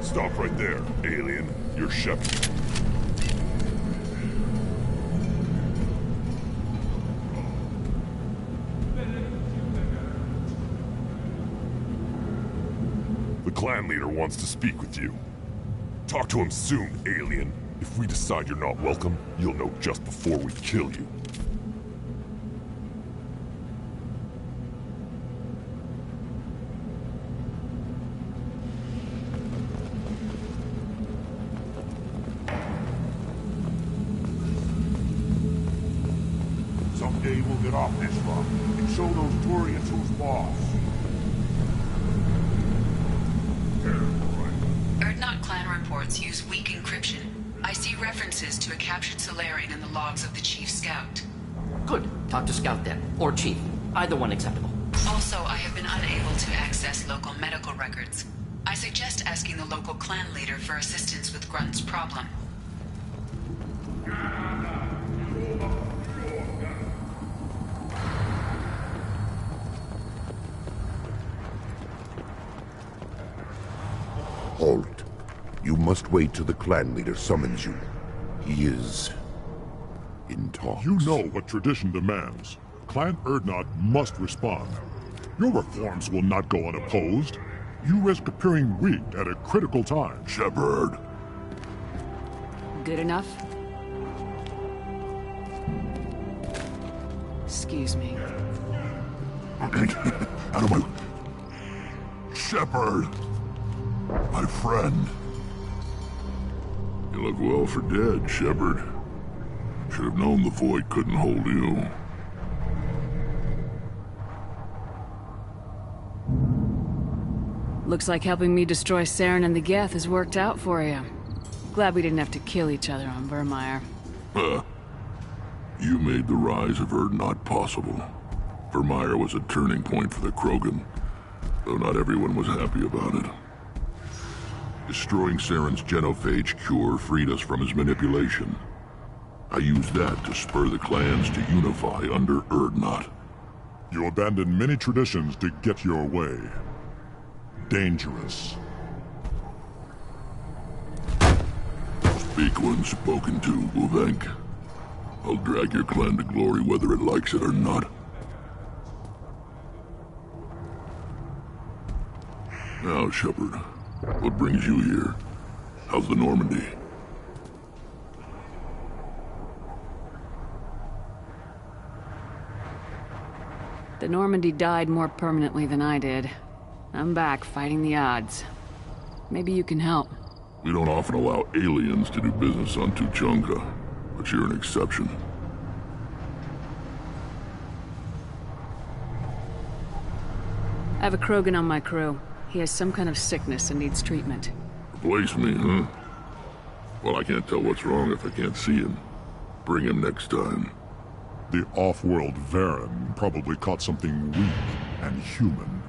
Stop right there, alien. You're Shepard. The clan leader wants to speak with you. Talk to him soon, alien. If we decide you're not welcome, you'll know just before we kill you. Someday we'll get off this rock and show those Turians who's boss. Urdnot clan reports use weak encryption. I see references to a captured Solarian in the logs of the Chief Scout. Good. Talk to Scout then. Or Chief. Either one acceptable. Also, I have been unable to access local medical records. I suggest asking the local clan leader for assistance with Grunt's problem. Halt. You must wait till the clan leader summons you. He is in talks. You know what tradition demands. Clan Urdnot must respond. Your reforms will not go unopposed. You risk appearing weak at a critical time. Shepard. Good enough? Excuse me. Out of my... Shepard! My friend. You look well for dead, Shepard. Should have known the Void couldn't hold you. Looks like helping me destroy Saren and the Geth has worked out for you. Glad we didn't have to kill each other on Vermeer. You made the rise of Urdnot possible. Vermeer was a turning point for the Krogan, though not everyone was happy about it. Destroying Saren's genophage cure freed us from his manipulation. I used that to spur the clans to unify under Urdnot. You abandoned many traditions to get your way. Dangerous. Speak when spoken to, Uvenk. I'll drag your clan to glory whether it likes it or not. Now, Shepard, what brings you here? How's the Normandy? The Normandy died more permanently than I did. I'm back fighting the odds. Maybe you can help. We don't often allow aliens to do business on Tuchanka, but you're an exception. I have a Krogan on my crew. He has some kind of sickness and needs treatment. Replace me, huh? Well, I can't tell what's wrong if I can't see him. Bring him next time. The off-world Varen probably caught something weak and human.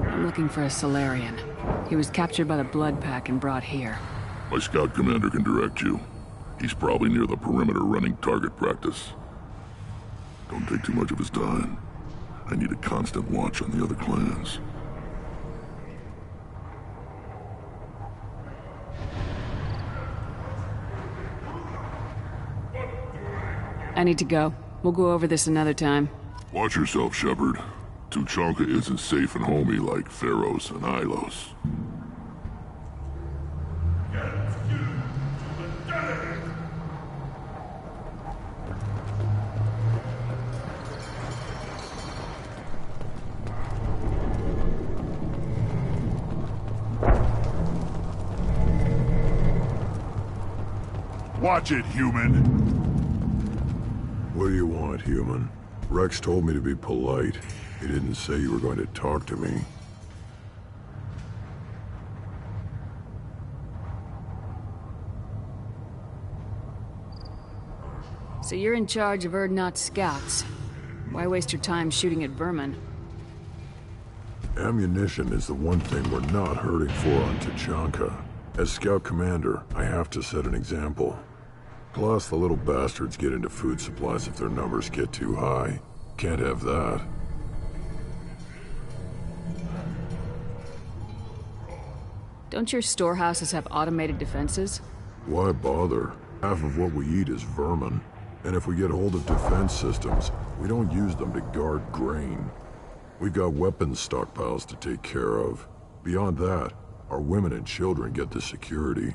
I'm looking for a Solarian. He was captured by the Blood Pack and brought here. My scout commander can direct you. He's probably near the perimeter running target practice. Don't take too much of his time. I need a constant watch on the other clans. I need to go. We'll go over this another time. Watch yourself, Shepard. Tuchanka isn't safe and homey like Pharos and Ilos. Watch it, human! What do you want, human? Rex told me to be polite. He didn't say you were going to talk to me. So you're in charge of Urdnot's scouts. Why waste your time shooting at vermin? Ammunition is the one thing we're not hurting for on Tuchanka. As scout commander, I have to set an example. Plus, the little bastards get into food supplies if their numbers get too high. Can't have that. Don't your storehouses have automated defenses? Why bother? Half of what we eat is vermin. And if we get hold of defense systems, we don't use them to guard grain. We've got weapons stockpiles to take care of. Beyond that, our women and children get the security.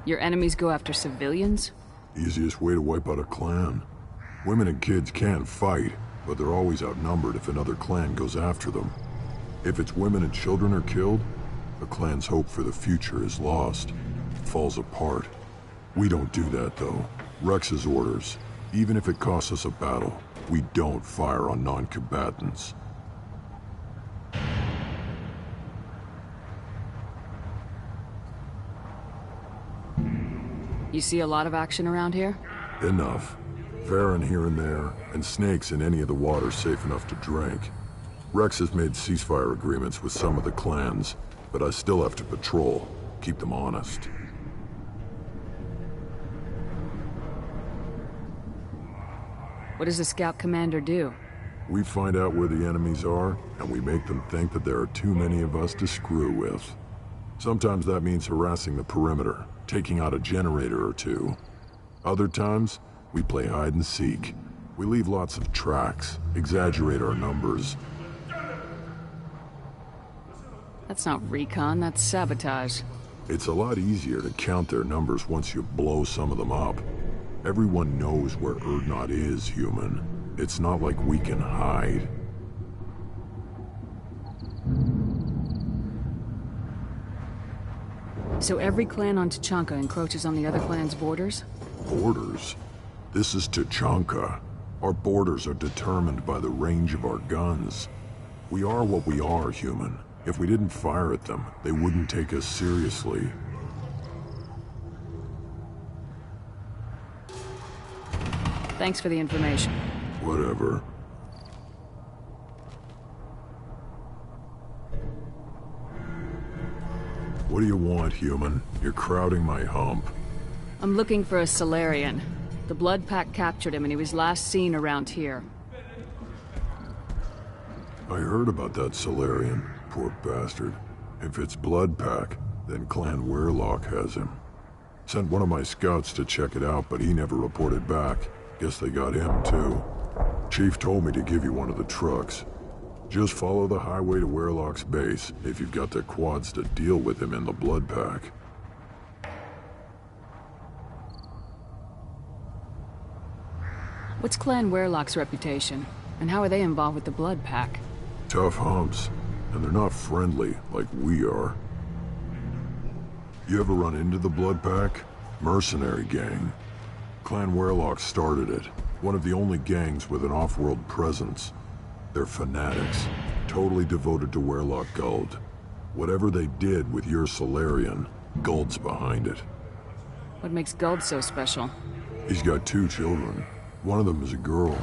Your enemies go after civilians? Easiest way to wipe out a clan. Women and kids can fight, but they're always outnumbered if another clan goes after them. If its women and children are killed, the clan's hope for the future is lost. It falls apart. We don't do that, though. Rex's orders. Even if it costs us a battle, we don't fire on non-combatants. You see a lot of action around here? Enough. Varren here and there, and snakes in any of the water safe enough to drink. Rex has made ceasefire agreements with some of the clans, but I still have to patrol, keep them honest. What does a scout commander do? We find out where the enemies are, and we make them think that there are too many of us to screw with. Sometimes that means harassing the perimeter, taking out a generator or two. Other times, we play hide and seek. We leave lots of tracks, exaggerate our numbers. That's not recon, that's sabotage. It's a lot easier to count their numbers once you blow some of them up. Everyone knows where Urdnot is, human. It's not like we can hide. So every clan on Tachanka encroaches on the other clan's borders? Borders? This is Tachanka. Our borders are determined by the range of our guns. We are what we are, human. If we didn't fire at them, they wouldn't take us seriously. Thanks for the information. Whatever. What do you want, human? You're crowding my hump. I'm looking for a Solarian. The Blood Pack captured him and he was last seen around here. I heard about that Solarian. Poor bastard. If it's Blood Pack, then Clan Weirlock has him. Sent one of my scouts to check it out, but he never reported back. Guess they got him too. Chief told me to give you one of the trucks. Just follow the highway to Weirlock's base if you've got the quads to deal with him in the Blood Pack. What's Clan Weirlock's reputation? And how are they involved with the Blood Pack? Tough humps, and they're not friendly like we are. You ever run into the Blood Pack? Mercenary gang. Clan Weirlock started it. One of the only gangs with an off-world presence. They're fanatics, totally devoted to Weirlock Guld. Whatever they did with your Solarian, Guld's behind it. What makes Guld so special? He's got 2 children. One of them is a girl.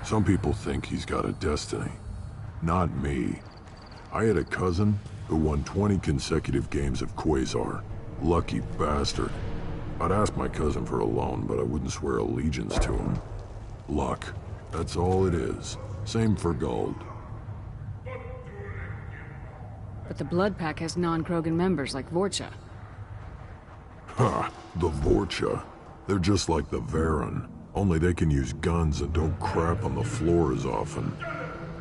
Some people think he's got a destiny. Not me. I had a cousin who won 20 consecutive games of Quasar. Lucky bastard. I'd ask my cousin for a loan, but I wouldn't swear allegiance to him. Luck. That's all it is. Same for Guld. But the Blood Pack has non-Krogan members like Vorcha. Ha! The Vorcha. They're just like the Varren. Only they can use guns and don't crap on the floor as often.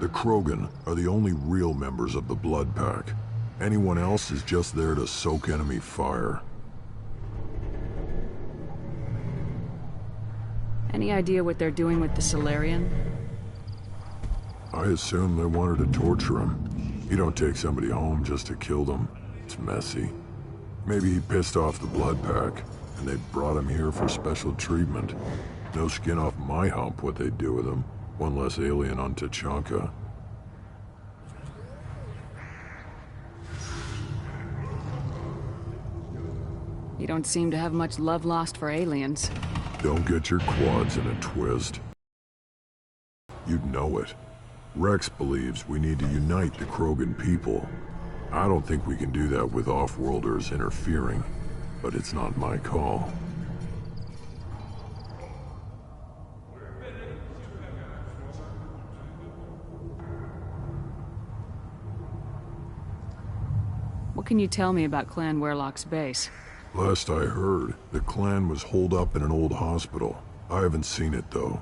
The Krogan are the only real members of the Blood Pack. Anyone else is just there to soak enemy fire. Any idea what they're doing with the Solarian? I assume they wanted to torture him. You don't take somebody home just to kill them. It's messy. Maybe he pissed off the Blood Pack, and they brought him here for special treatment. No skin off my hump what they'd do with him. One less alien on Tachanka. You don't seem to have much love lost for aliens. Don't get your quads in a twist. You'd know it. Rex believes we need to unite the Krogan people. I don't think we can do that with off-worlders interfering, but it's not my call. can you tell me about Clan Werlock's base? Last I heard, the clan was holed up in an old hospital. I haven't seen it, though.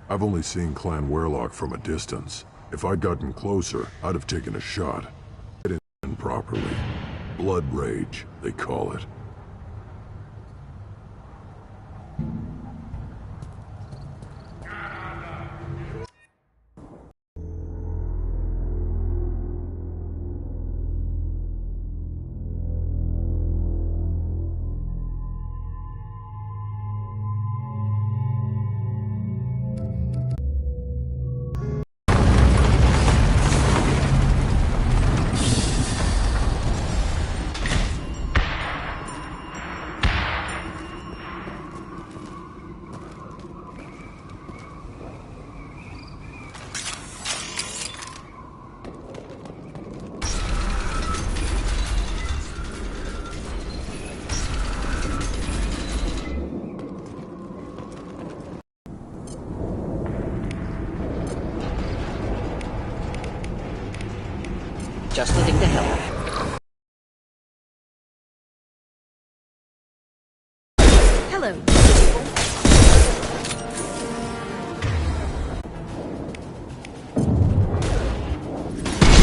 I've only seen Clan Werlock from a distance. If I'd gotten closer, I'd have taken a shot. I didn't in properly. Blood rage, they call it. Just living to help. Hello.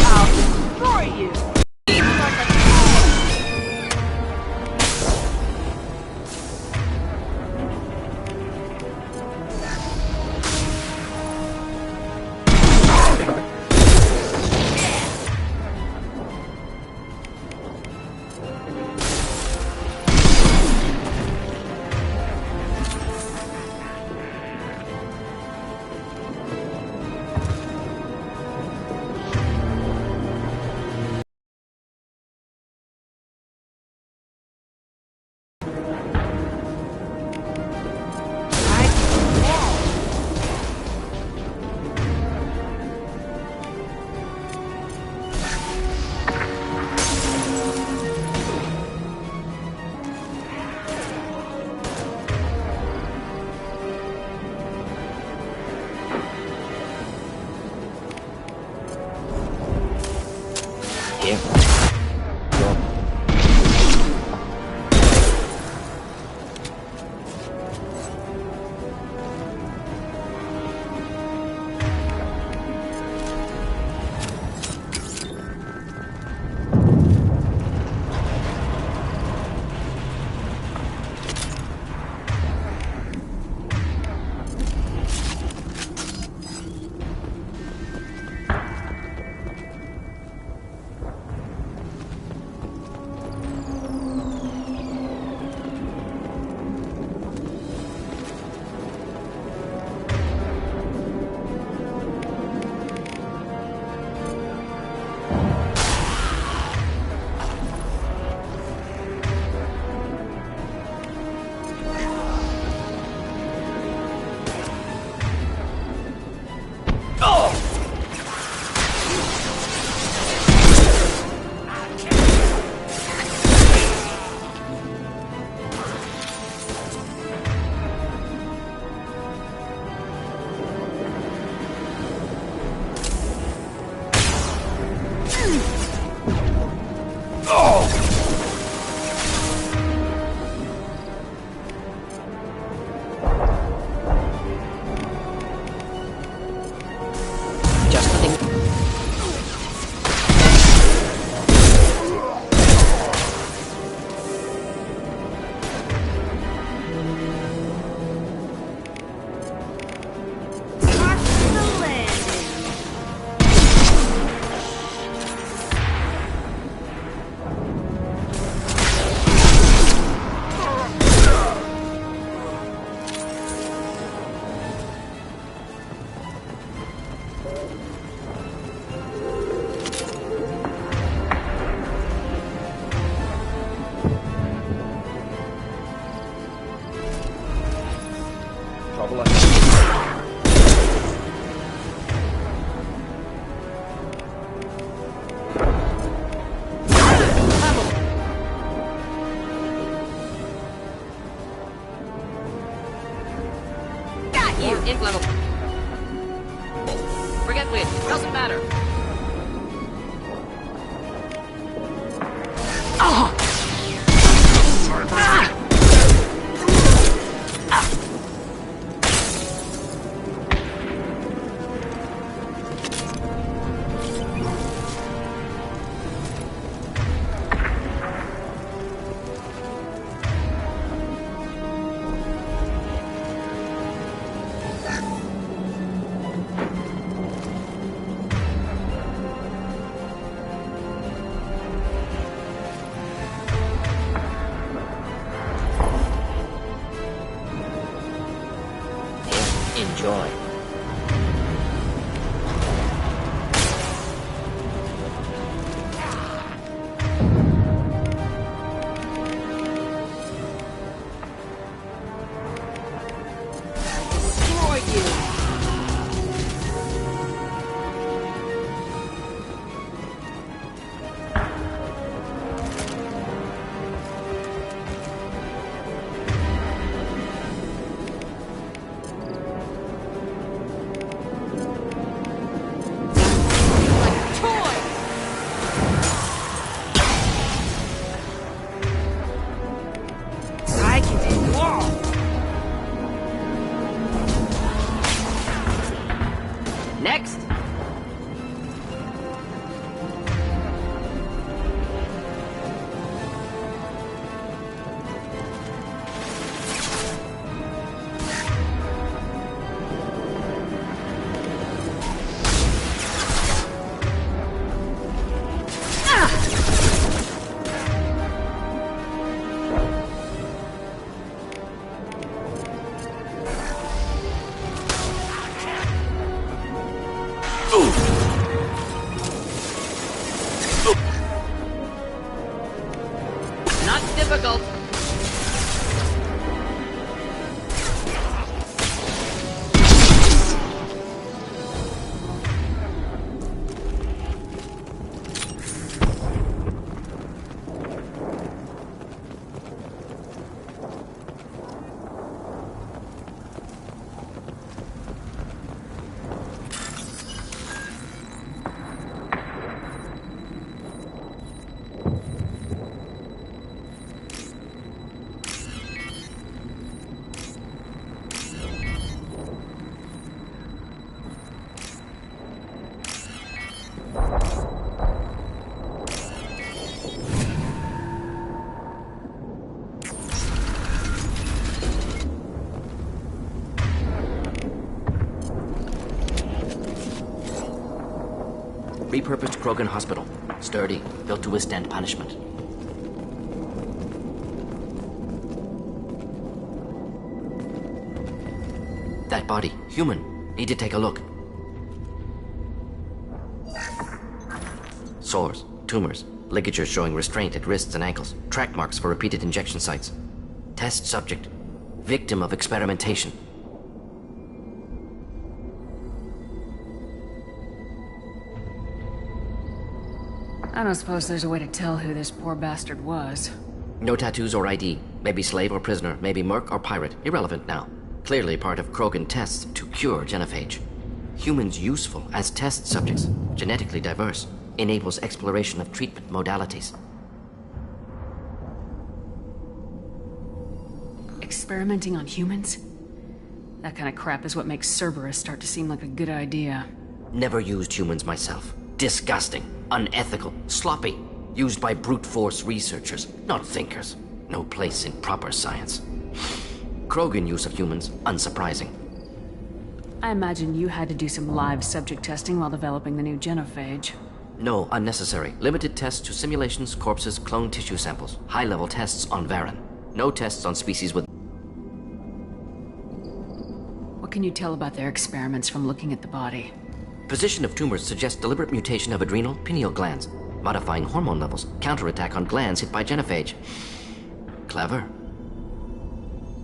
I'll destroy you. Inflammable. Forget wind. Doesn't matter. Enjoy. Destroy you! I can take you all! Next! Not difficult. Repurposed Krogan Hospital. Sturdy, built to withstand punishment. That body, human. Need to take a look. Sores, tumors, ligatures showing restraint at wrists and ankles, track marks for repeated injection sites. Test subject, victim of experimentation. I don't suppose there's a way to tell who this poor bastard was. No tattoos or ID. Maybe slave or prisoner, maybe merc or pirate. Irrelevant now. Clearly part of Krogan tests to cure genophage. Humans useful as test subjects, genetically diverse, enables exploration of treatment modalities. Experimenting on humans? That kind of crap is what makes Cerberus start to seem like a good idea. Never used humans myself. Disgusting, unethical, sloppy. Used by brute force researchers, not thinkers. No place in proper science. Krogan use of humans, unsurprising. I imagine you had to do some live subject testing while developing the new genophage. No, unnecessary. Limited tests to simulations, corpses, cloned tissue samples. High-level tests on Varen. No tests on species with... What can you tell about their experiments from looking at the body? Position of tumors suggests deliberate mutation of adrenal, pineal glands, modifying hormone levels, counterattack on glands hit by genophage. Clever.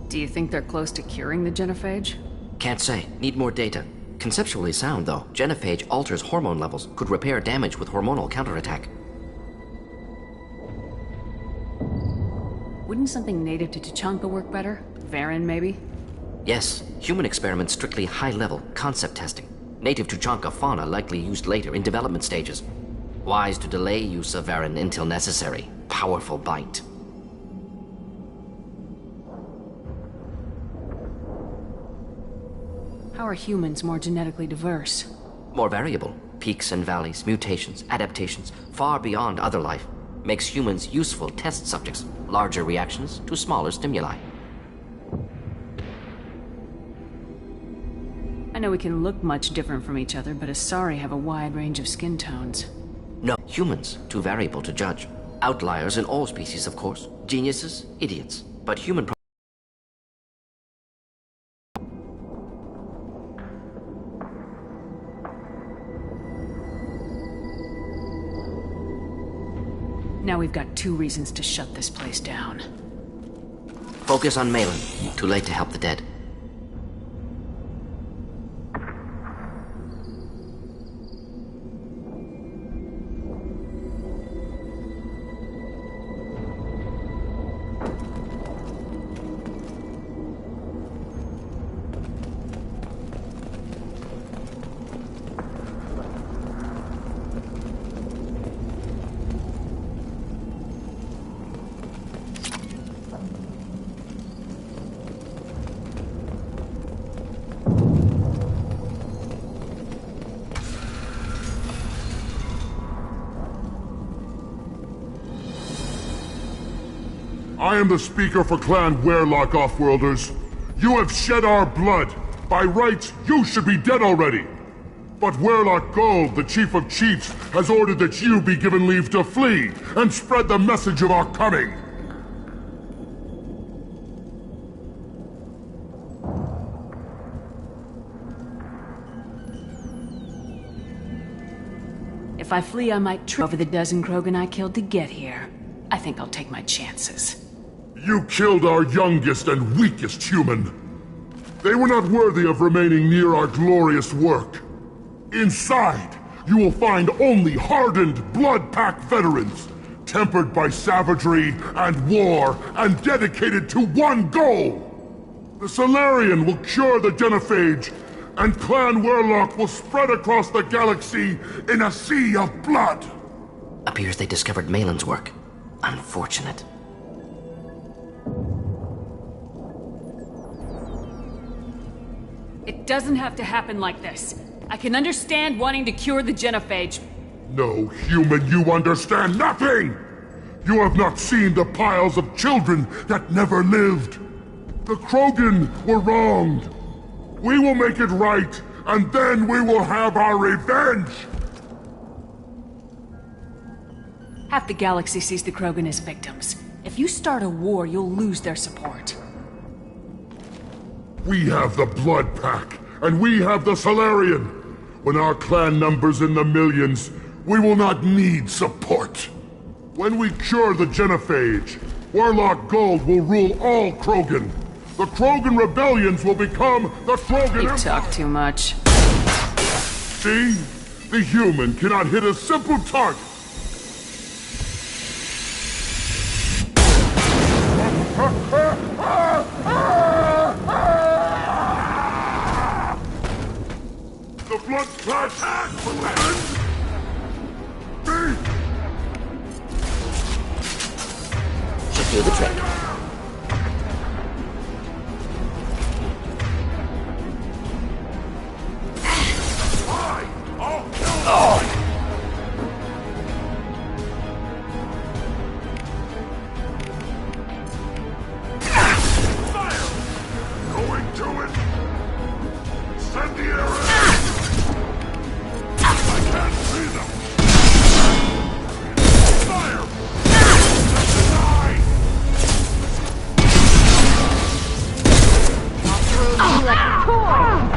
Do you think they're close to curing the genophage? Can't say. Need more data. Conceptually sound, though. Genophage alters hormone levels, could repair damage with hormonal counterattack. Wouldn't something native to Tuchanka work better? Varen, maybe? Yes. Human experiments strictly high-level, concept testing. Native Tuchanka fauna likely used later in development stages. Wise to delay use of Varen until necessary. Powerful bite. How are humans more genetically diverse? More variable. Peaks and valleys, mutations, adaptations, far beyond other life. Makes humans useful test subjects. Larger reactions to smaller stimuli. I know we can look much different from each other, but Asari have a wide range of skin tones. No, humans, too variable to judge. Outliers in all species, of course. Geniuses, idiots. But human Now we've got 2 reasons to shut this place down. Focus on Malin. Too late to help the dead. I am the speaker for Clan Werlock, Offworlders. You have shed our blood. By rights, you should be dead already. But Werlock Gold, the Chief of Chiefs, has ordered that you be given leave to flee and spread the message of our coming. If I flee, I might trip over the dozen Krogan I killed to get here. I think I'll take my chances. You killed our youngest and weakest human. They were not worthy of remaining near our glorious work. Inside, you will find only hardened blood-pack veterans, tempered by savagery and war, and dedicated to one goal. The Solarian will cure the genophage, and Clan Werlock will spread across the galaxy in a sea of blood. Appears they discovered Malin's work. Unfortunate. It doesn't have to happen like this. I can understand wanting to cure the genophage. No, human, you understand nothing! You have not seen the piles of children that never lived. The Krogan were wronged. We will make it right, and then we will have our revenge! Half the galaxy sees the Krogan as victims. If you start a war, you'll lose their support. We have the Blood Pack, and we have the Solarian. When our clan numbers in the millions, we will not need support. When we cure the genophage, Werlock Gold will rule all Krogan. The Krogan rebellions will become the Krogan You Empire. talk too much. See? The human cannot hit a simple target. The blood clash will end. Me. Should do the trick. Going to it. Send the arrow. I can't see them. Fire. Die. I'll throw you like a toy!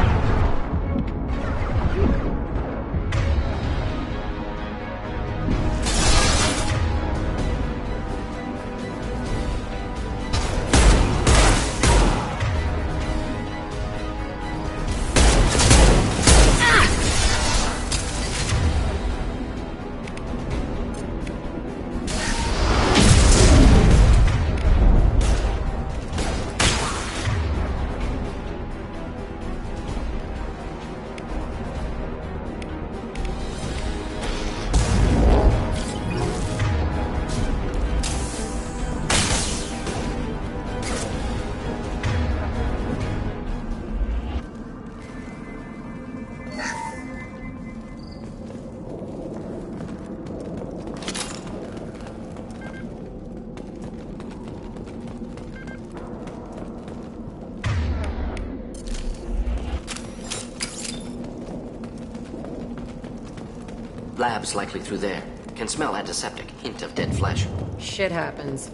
Lab's likely through there. Can smell antiseptic. Hint of dead flesh. Shit happens.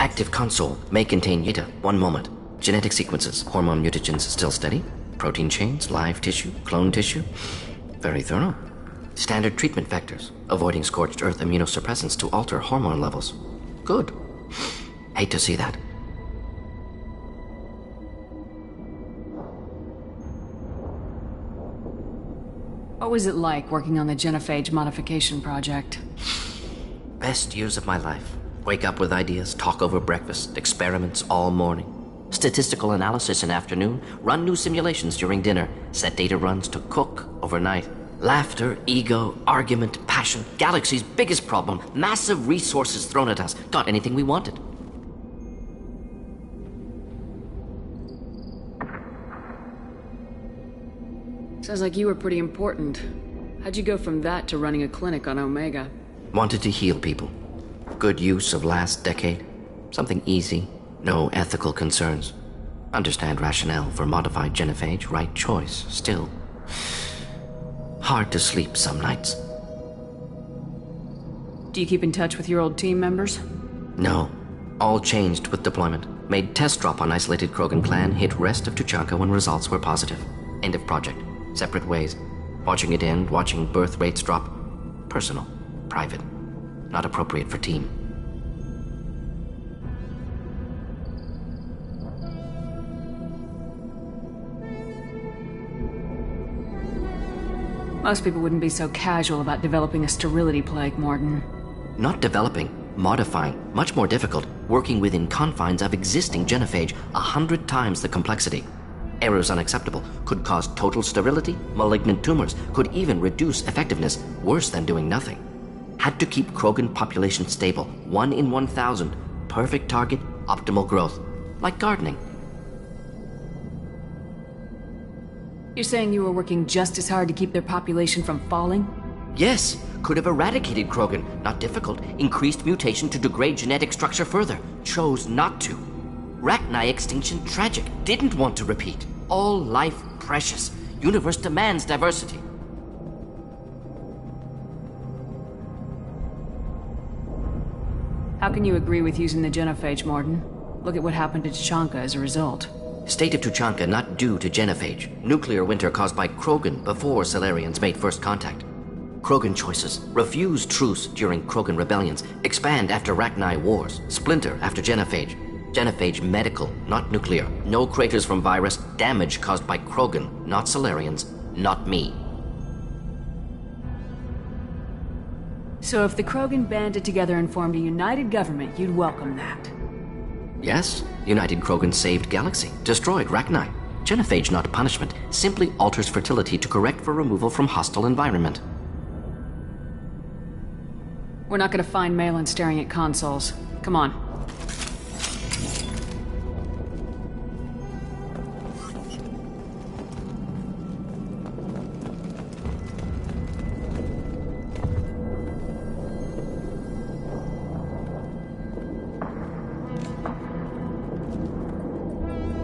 Active console may contain data. One moment. Genetic sequences. Hormone mutagens still steady. Protein chains, live tissue, clone tissue. Very thorough. Standard treatment vectors. Avoiding scorched earth immunosuppressants to alter hormone levels. Good. Hate to see that. What was it like working on the genophage modification project? Best years of my life. Wake up with ideas, talk over breakfast, experiments all morning. Statistical analysis in afternoon, run new simulations during dinner, set data runs to cook overnight. Laughter, ego, argument, passion, galaxy's biggest problem, massive resources thrown at us, got anything we wanted. Sounds like you were pretty important. How'd you go from that to running a clinic on Omega? Wanted to heal people. Good use of last decade. Something easy, no ethical concerns. Understand rationale for modified genophage, right choice, still. Hard to sleep some nights. Do you keep in touch with your old team members? No. All changed with deployment. Made test drop on isolated Krogan clan, hit rest of Tuchanka when results were positive. End of project. Separate ways. Watching it end, watching birth rates drop. Personal. Private. Not appropriate for team. Most people wouldn't be so casual about developing a sterility plague, Morton. Not developing, modifying, much more difficult, working within confines of existing genophage, 100 times the complexity. Errors unacceptable, could cause total sterility, malignant tumors, could even reduce effectiveness, worse than doing nothing. Had to keep Krogan population stable, 1 in 1,000, perfect target, optimal growth, like gardening. You're saying you were working just as hard to keep their population from falling? Yes, could have eradicated Krogan, not difficult, increased mutation to degrade genetic structure further, chose not to. Rachni extinction tragic, didn't want to repeat. All life precious. Universe demands diversity. How can you agree with using the genophage, Morton? Look at what happened to Tuchanka as a result. State of Tuchanka not due to genophage. Nuclear winter caused by Krogan before Solarians made first contact. Krogan choices. Refuse truce during Krogan rebellions. Expand after Rachni wars. Splinter after genophage. Genophage medical, not nuclear. No craters from virus. Damage caused by Krogan, not Solarians, not me. So if the Krogan banded together and formed a united government, you'd welcome that? Yes, United Krogan saved Galaxy, destroyed Rachni. Genophage not punishment, simply alters fertility to correct for removal from hostile environment. We're not gonna find Malin staring at consoles. Come on.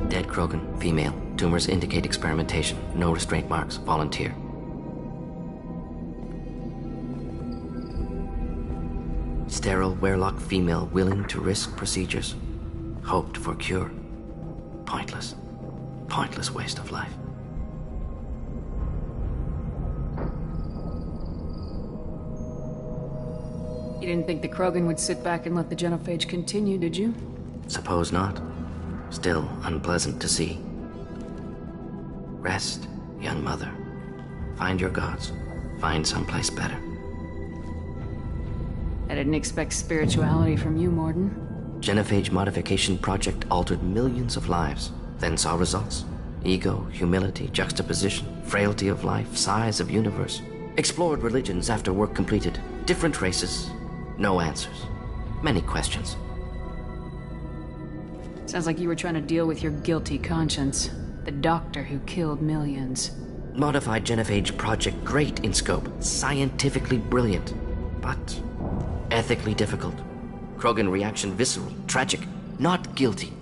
Dead Krogan, female. Tumors indicate experimentation. No restraint marks. Volunteer. Sterile Werelock female willing to risk procedures. Hoped for cure. Pointless. Pointless waste of life. You didn't think the Krogan would sit back and let the genophage continue, did you? Suppose not. Still unpleasant to see. Rest, young mother. Find your gods. Find someplace better. I didn't expect spirituality from you, Morton. Genophage modification project altered millions of lives, then saw results. Ego, humility, juxtaposition, frailty of life, size of universe. Explored religions after work completed. Different races. No answers. Many questions. Sounds like you were trying to deal with your guilty conscience. The doctor who killed millions. Modified genophage project great in scope. Scientifically brilliant. But ethically difficult. Krogan reaction visceral, tragic. Not guilty,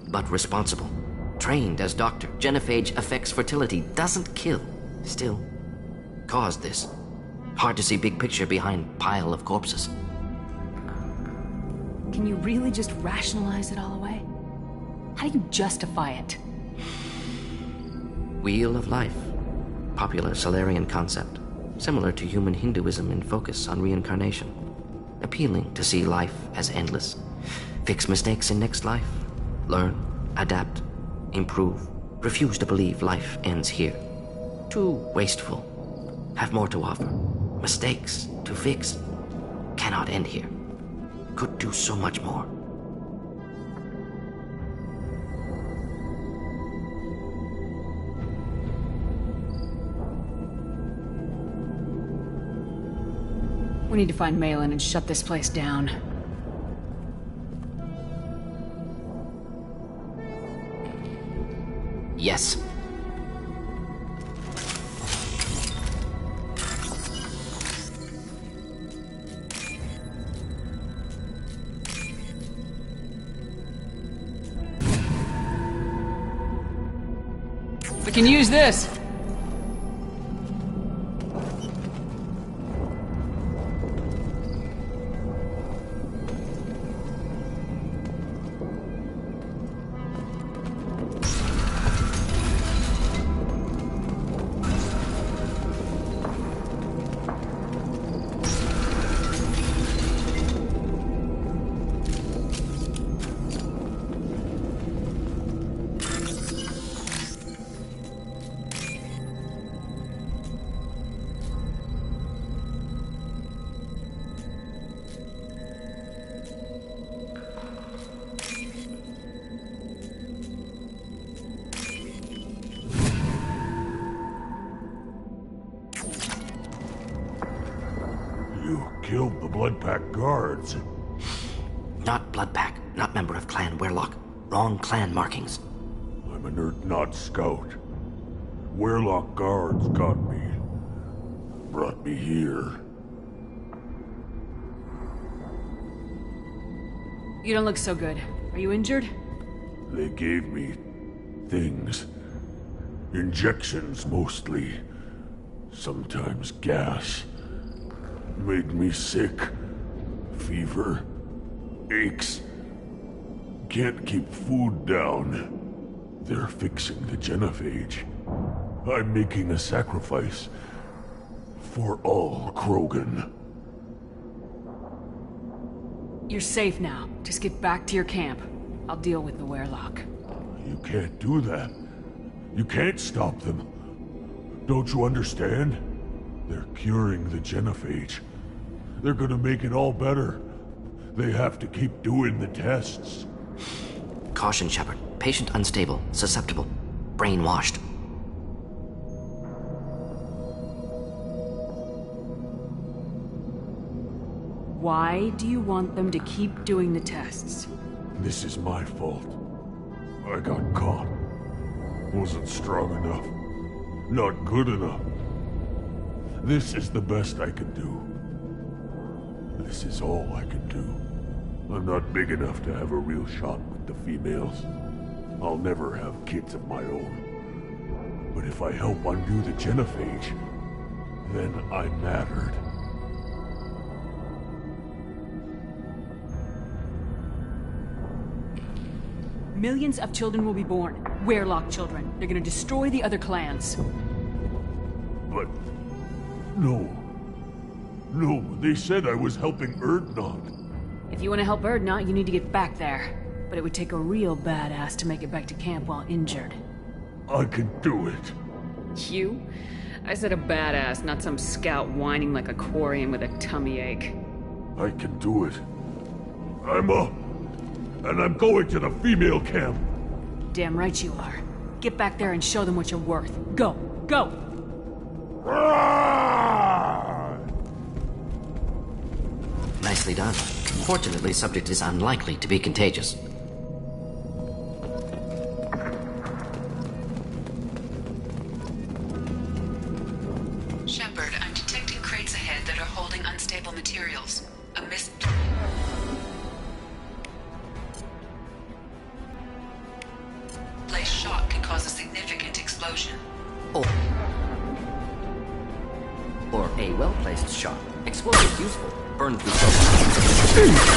but responsible. Trained as doctor. Genophage affects fertility, doesn't kill. Still, caused this. Hard to see big picture behind pile of corpses. Can you really just rationalize it all away? How do you justify it? Wheel of Life. Popular Solarian concept. Similar to human Hinduism in focus on reincarnation. Appealing to see life as endless. Fix mistakes in next life. Learn, adapt, improve. Refuse to believe life ends here. Too wasteful. Have more to offer. Mistakes to fix. Cannot end here. Could do so much more. We need to find Malin and shut this place down. Yes. We can use this! You killed the Blood Pack guards. Not Bloodpack, not member of Clan Werlock. Wrong clan markings. I'm an Earth scout. Werlock guards got me. Brought me here. You don't look so good. Are you injured? They gave me things. Injections, mostly. Sometimes gas. Made me sick. Fever. Aches. Can't keep food down. They're fixing the genophage. I'm making a sacrifice. For all Krogan. You're safe now. Just get back to your camp. I'll deal with the Werlock. You can't do that. You can't stop them. Don't you understand? They're curing the genophage. They're gonna make it all better. They have to keep doing the tests. Caution, Shepard. Patient unstable, susceptible, brainwashed. Why do you want them to keep doing the tests? This is my fault. I got caught. Wasn't strong enough. Not good enough. This is the best I can do. This is all I can do. I'm not big enough to have a real shot with the females. I'll never have kids of my own. But if I help undo the genophage, then I mattered. Millions of children will be born. Werlock children. They're gonna destroy the other clans. But... no. No, they said I was helping Erdnot. If you want to help Erdnot, you need to get back there. But it would take a real badass to make it back to camp while injured. I can do it. You? I said a badass, not some scout whining like a Quarian with a tummy ache. I can do it. I'm up. And I'm going to the female camp. Damn right you are. Get back there and show them what you're worth. Go! Go! Nicely done. Fortunately, subject is unlikely to be contagious. Shepard, I'm detecting crates ahead that are holding unstable materials. A misplaced shock can cause a significant explosion. Or a well-placed shot. Explosive useful. Burn through so much.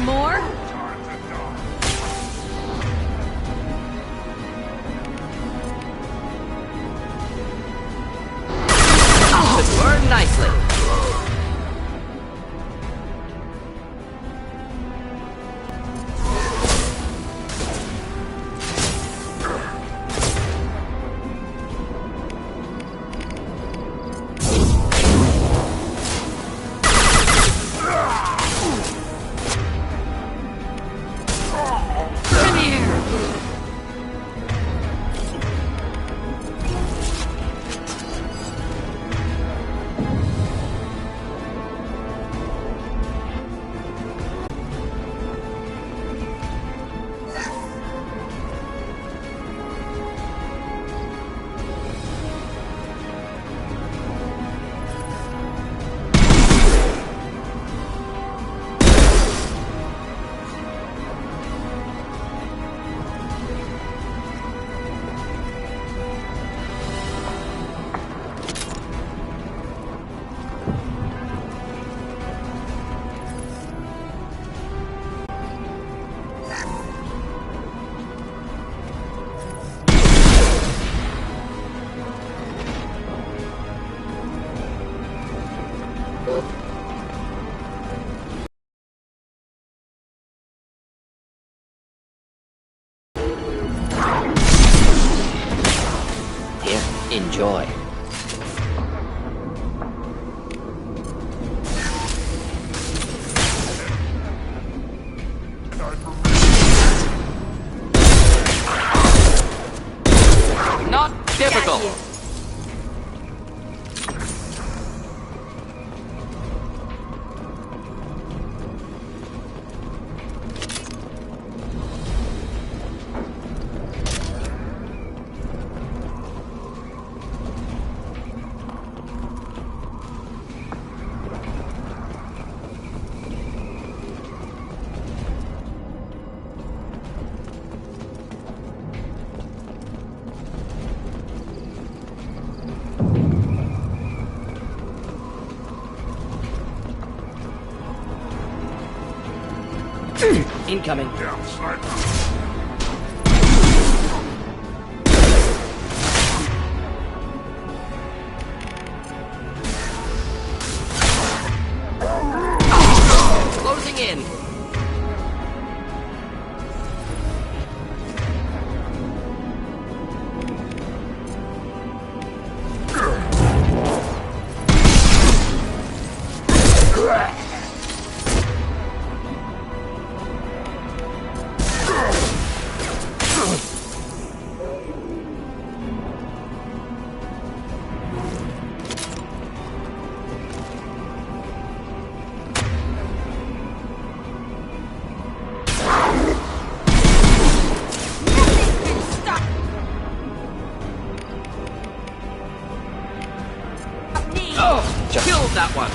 some more? This burned nicely. Come here! Here, enjoy. Not difficult. Incoming. Closing in. Killed that one.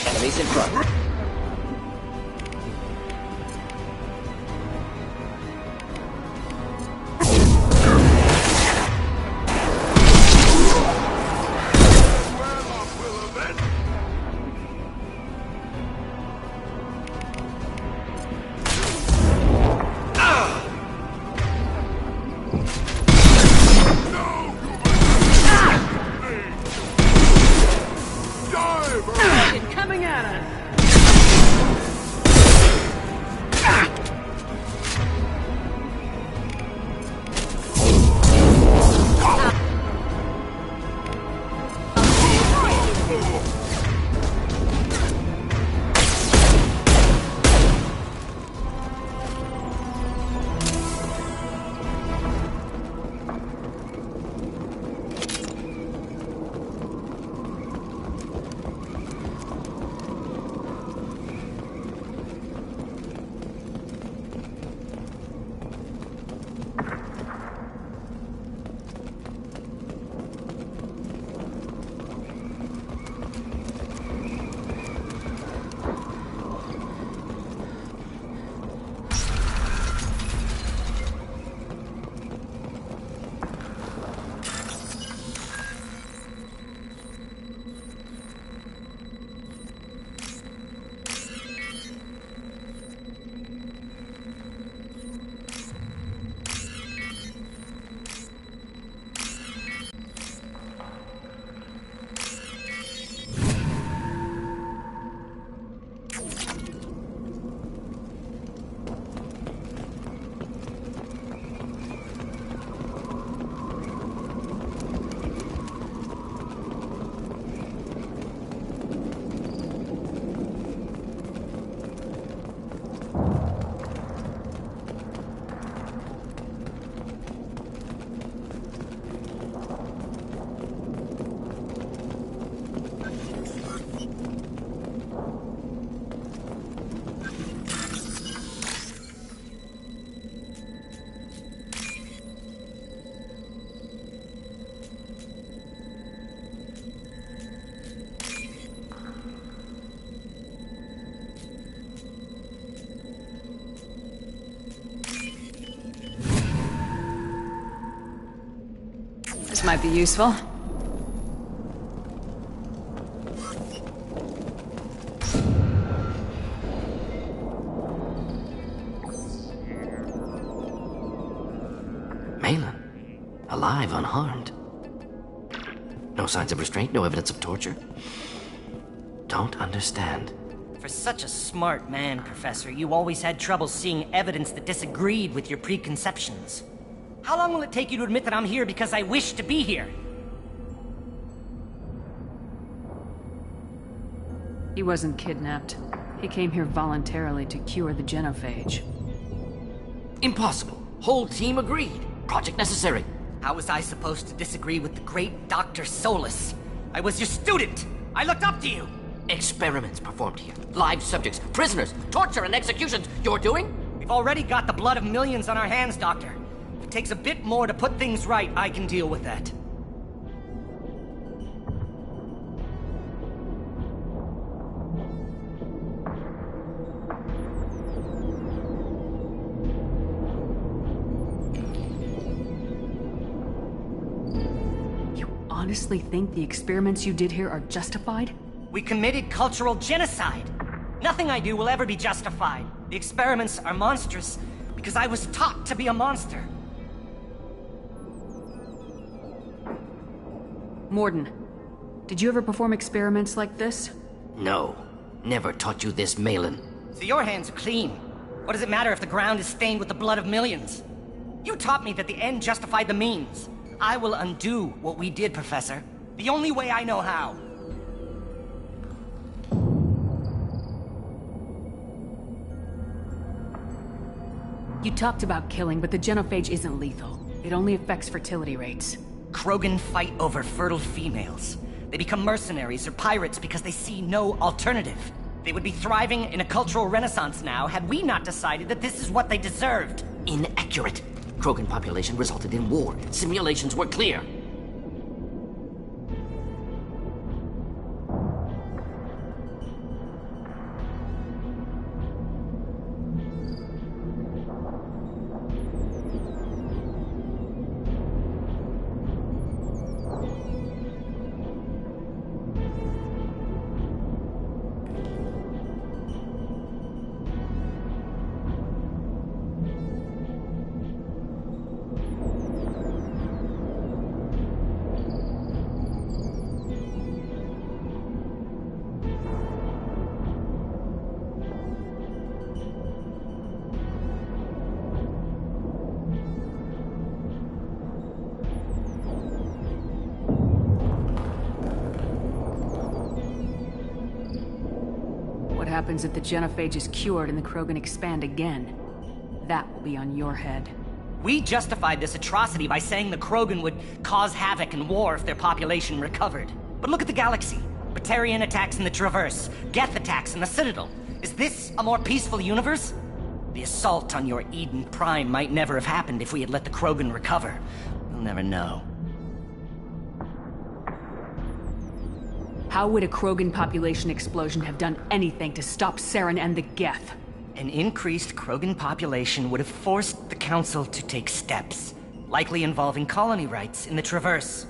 Enemies in front. Coming at us! torch might be useful. Malin, alive, unharmed. No signs of restraint, no evidence of torture. Don't understand. For such a smart man, Professor, you always had trouble seeing evidence that disagreed with your preconceptions. How long will it take you to admit that I'm here because I wish to be here? He wasn't kidnapped. He came here voluntarily to cure the genophage. Impossible. Whole team agreed. Project necessary. How was I supposed to disagree with the great Dr. Solus? I was your student! I looked up to you! Experiments performed here. Live subjects, prisoners, torture and executions. You're doing? We've already got the blood of millions on our hands, Doctor. If it takes a bit more to put things right, I can deal with that. You honestly think the experiments you did here are justified? We committed cultural genocide. Nothing I do will ever be justified. The experiments are monstrous because I was taught to be a monster. Morden, did you ever perform experiments like this? No. Never taught you this, Malin. So your hands are clean. What does it matter if the ground is stained with the blood of millions? You taught me that the end justified the means. I will undo what we did, Professor. The only way I know how. You talked about killing, but the genophage isn't lethal. It only affects fertility rates. Krogan fight over fertile females. They become mercenaries or pirates because they see no alternative. They would be thriving in a cultural renaissance now had we not decided that this is what they deserved. Inaccurate. Krogan population resulted in war. Simulations were clear. What happens if the genophage is cured and the Krogan expand again? That will be on your head. We justified this atrocity by saying the Krogan would cause havoc and war if their population recovered. But look at the galaxy. Batarian attacks in the Traverse, Geth attacks in the Citadel. Is this a more peaceful universe? The assault on your Eden Prime might never have happened if we had let the Krogan recover. We'll never know. How would a Krogan population explosion have done anything to stop Saren and the Geth? An increased Krogan population would have forced the Council to take steps, likely involving colony rights in the Traverse.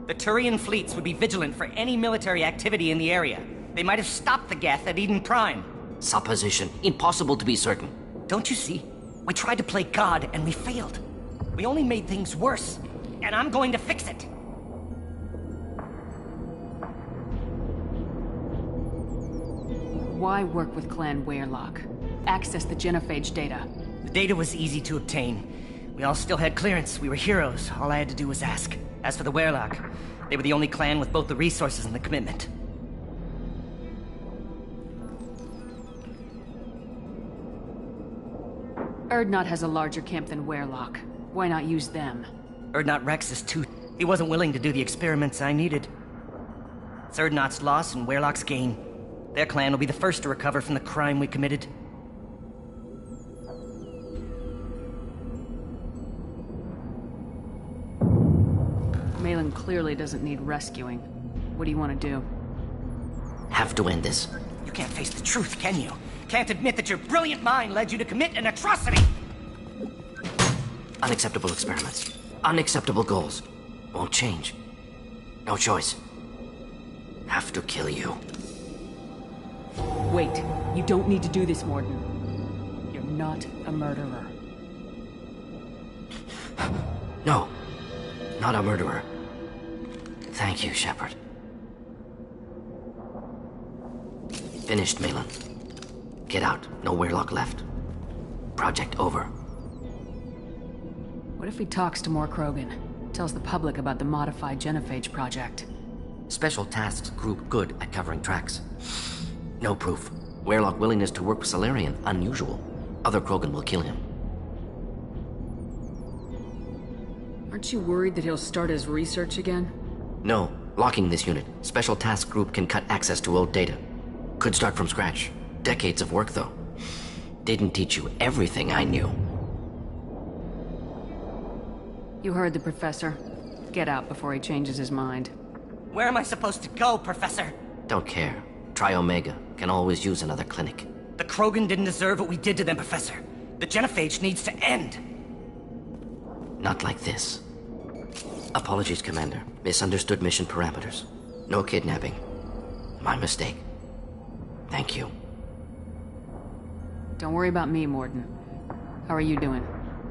The Turian fleets would be vigilant for any military activity in the area. They might have stopped the Geth at Eden Prime. Supposition. Impossible to be certain. Don't you see? We tried to play God and we failed. We only made things worse, and I'm going to fix it. Why work with Clan Weyrloc? Access the genophage data. The data was easy to obtain. We all still had clearance. We were heroes. All I had to do was ask. As for the Weyrloc, they were the only clan with both the resources and the commitment. Urdnot has a larger camp than Weyrloc. Why not use them? Urdnot Rex is too... He wasn't willing to do the experiments I needed. It's Urdnot's loss and Weyrloc's gain. Their clan will be the first to recover from the crime we committed. Malin clearly doesn't need rescuing. What do you want to do? Have to end this. You can't face the truth, can you? Can't admit that your brilliant mind led you to commit an atrocity! Unacceptable experiments. Unacceptable goals. Won't change. No choice. Have to kill you. Wait. You don't need to do this, Morden. You're not a murderer. No. Not a murderer. Thank you, Shepard. Finished, Malin. Get out. No Weirlock left. Project over. What if he talks to more Krogan? Tells the public about the modified genophage project? Special Tasks Group good at covering tracks. No proof. Weirlock willingness to work with Salarian, unusual. Other Krogan will kill him. Aren't you worried that he'll start his research again? No. Locking this unit. Special Task Group can cut access to old data. Could start from scratch. Decades of work, though. Didn't teach you everything I knew. You heard the professor. Get out before he changes his mind. Where am I supposed to go, Professor? Don't care. Try Omega. Can always use another clinic. The Krogan didn't deserve what we did to them, Professor. The genophage needs to end. Not like this. Apologies, Commander. Misunderstood mission parameters. No kidnapping. My mistake. Thank you. Don't worry about me, Morden. How are you doing?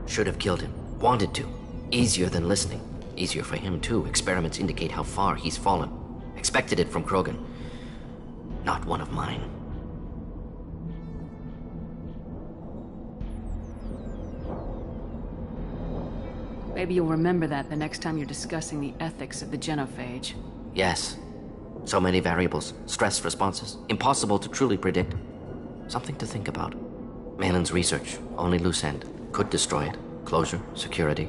Should have killed him. Wanted to. Easier than listening. Easier for him, too. Experiments indicate how far he's fallen. Expected it from Krogan. Not one of mine. Maybe you'll remember that the next time you're discussing the ethics of the genophage. Yes. So many variables. Stress responses. Impossible to truly predict. Something to think about. Malin's research. Only loose end. Could destroy it. Closure. Security.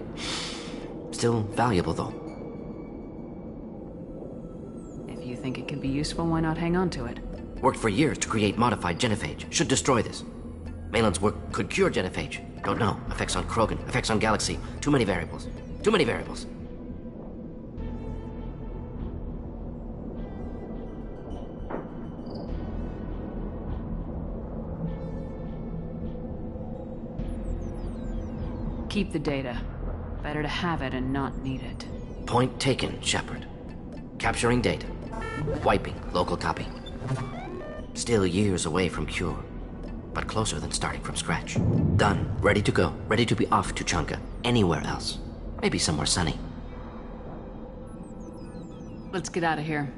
Still valuable, though. If you think it could be useful, why not hang on to it? Worked for years to create modified genophage. Should destroy this. Malin's work could cure genophage. Don't know. Effects on Krogan. Effects on Galaxy. Too many variables. Too many variables. Keep the data. Better to have it and not need it. Point taken, Shepard. Capturing data. Wiping local copy. Still years away from cure. But closer than starting from scratch. Done. Ready to go. Ready to be off to Chunka. Anywhere else. Maybe somewhere sunny. Let's get out of here.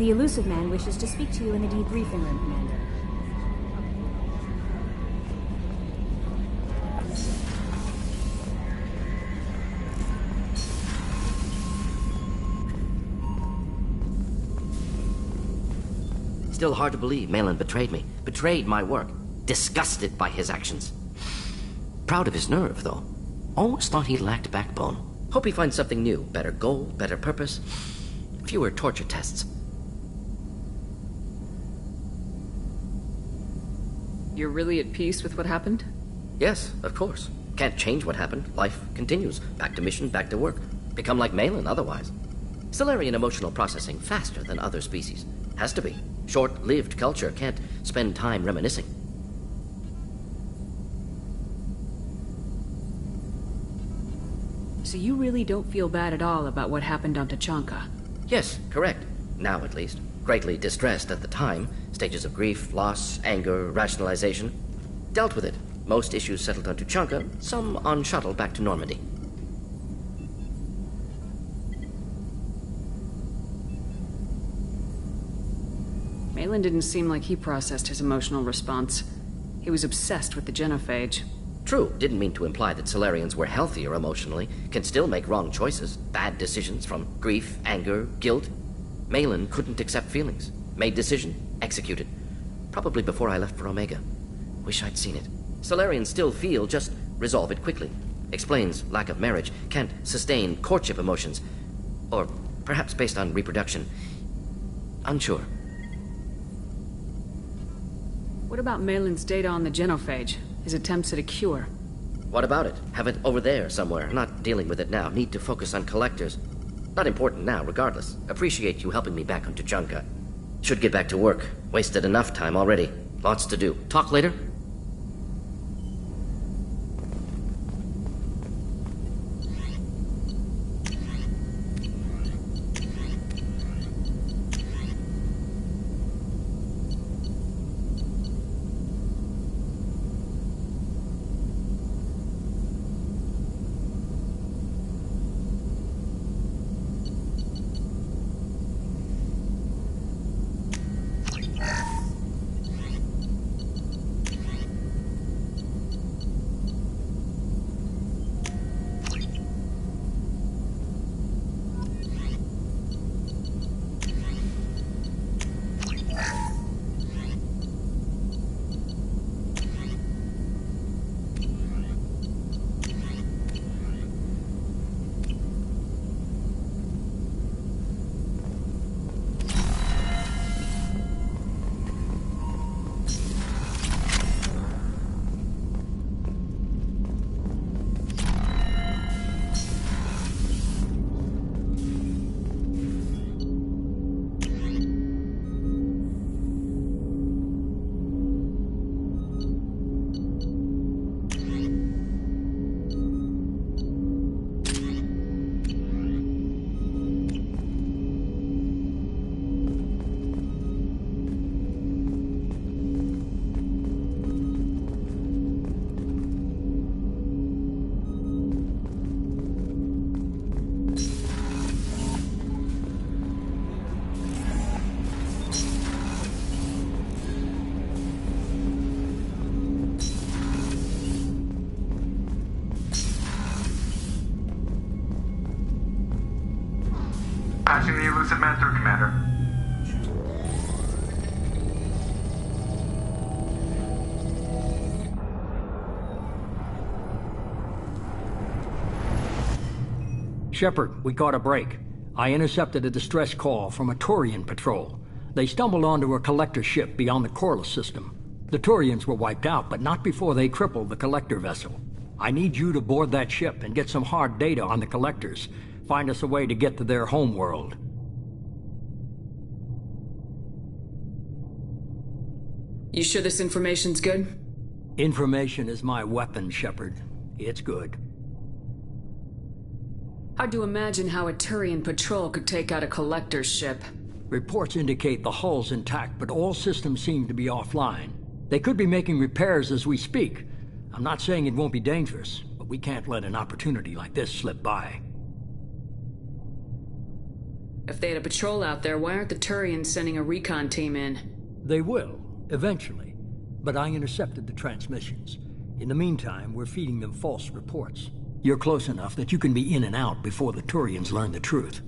The elusive man wishes to speak to you in the debriefing room, Commander. Still hard to believe Malin betrayed me. Betrayed my work. Disgusted by his actions. Proud of his nerve, though. Almost thought he lacked backbone. Hope he finds something new. Better goal, better purpose. Fewer torture tests. You're really at peace with what happened? Yes, of course. Can't change what happened. Life continues. Back to mission, back to work. Become like Malin otherwise. Solarian emotional processing faster than other species. Has to be. Short-lived culture can't spend time reminiscing. So you really don't feel bad at all about what happened on Tachanka? Yes, correct. Now at least. Greatly distressed at the time. Stages of grief, loss, anger, rationalization. Dealt with it. Most issues settled on Tachanka, some on shuttle back to Normandy. Malin didn't seem like he processed his emotional response. He was obsessed with the genophage. True, didn't mean to imply that Solarians were healthier emotionally, can still make wrong choices, bad decisions from grief, anger, guilt. Malin couldn't accept feelings. Made decision, executed. Probably before I left for Omega. Wish I'd seen it. Solarians still feel, just resolve it quickly. Explains lack of marriage, can't sustain courtship emotions. Or perhaps based on reproduction. Unsure. What about Malin's data on the genophage? His attempts at a cure? What about it? Have it over there somewhere. Not dealing with it now. Need to focus on collectors. Not important now, regardless. Appreciate you helping me back on Tachanka. Should get back to work. Wasted enough time already. Lots to do. Talk later? Patching the elusive man through, Commander. Shepard, we caught a break. I intercepted a distress call from a Turian patrol. They stumbled onto a collector ship beyond the Corliss system. The Turians were wiped out, but not before they crippled the collector vessel. I need you to board that ship and get some hard data on the collectors. Find us a way to get to their homeworld. You sure this information's good? Information is my weapon, Shepard. It's good. Hard to imagine how a Turian patrol could take out a collector's ship. Reports indicate the hull's intact, but all systems seem to be offline. They could be making repairs as we speak. I'm not saying it won't be dangerous, but we can't let an opportunity like this slip by. If they had a patrol out there, why aren't the Turians sending a recon team in? They will, eventually. But I intercepted the transmissions. In the meantime, we're feeding them false reports. You're close enough that you can be in and out before the Turians learn the truth.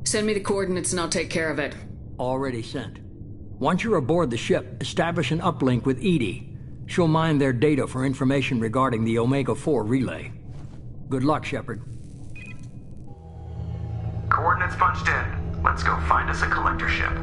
Send me the coordinates and I'll take care of it. Already sent. Once you're aboard the ship, establish an uplink with Edie. She'll mine their data for information regarding the Omega-4 relay. Good luck, Shepard. Coordinates punched in. Let's go find us a collector ship.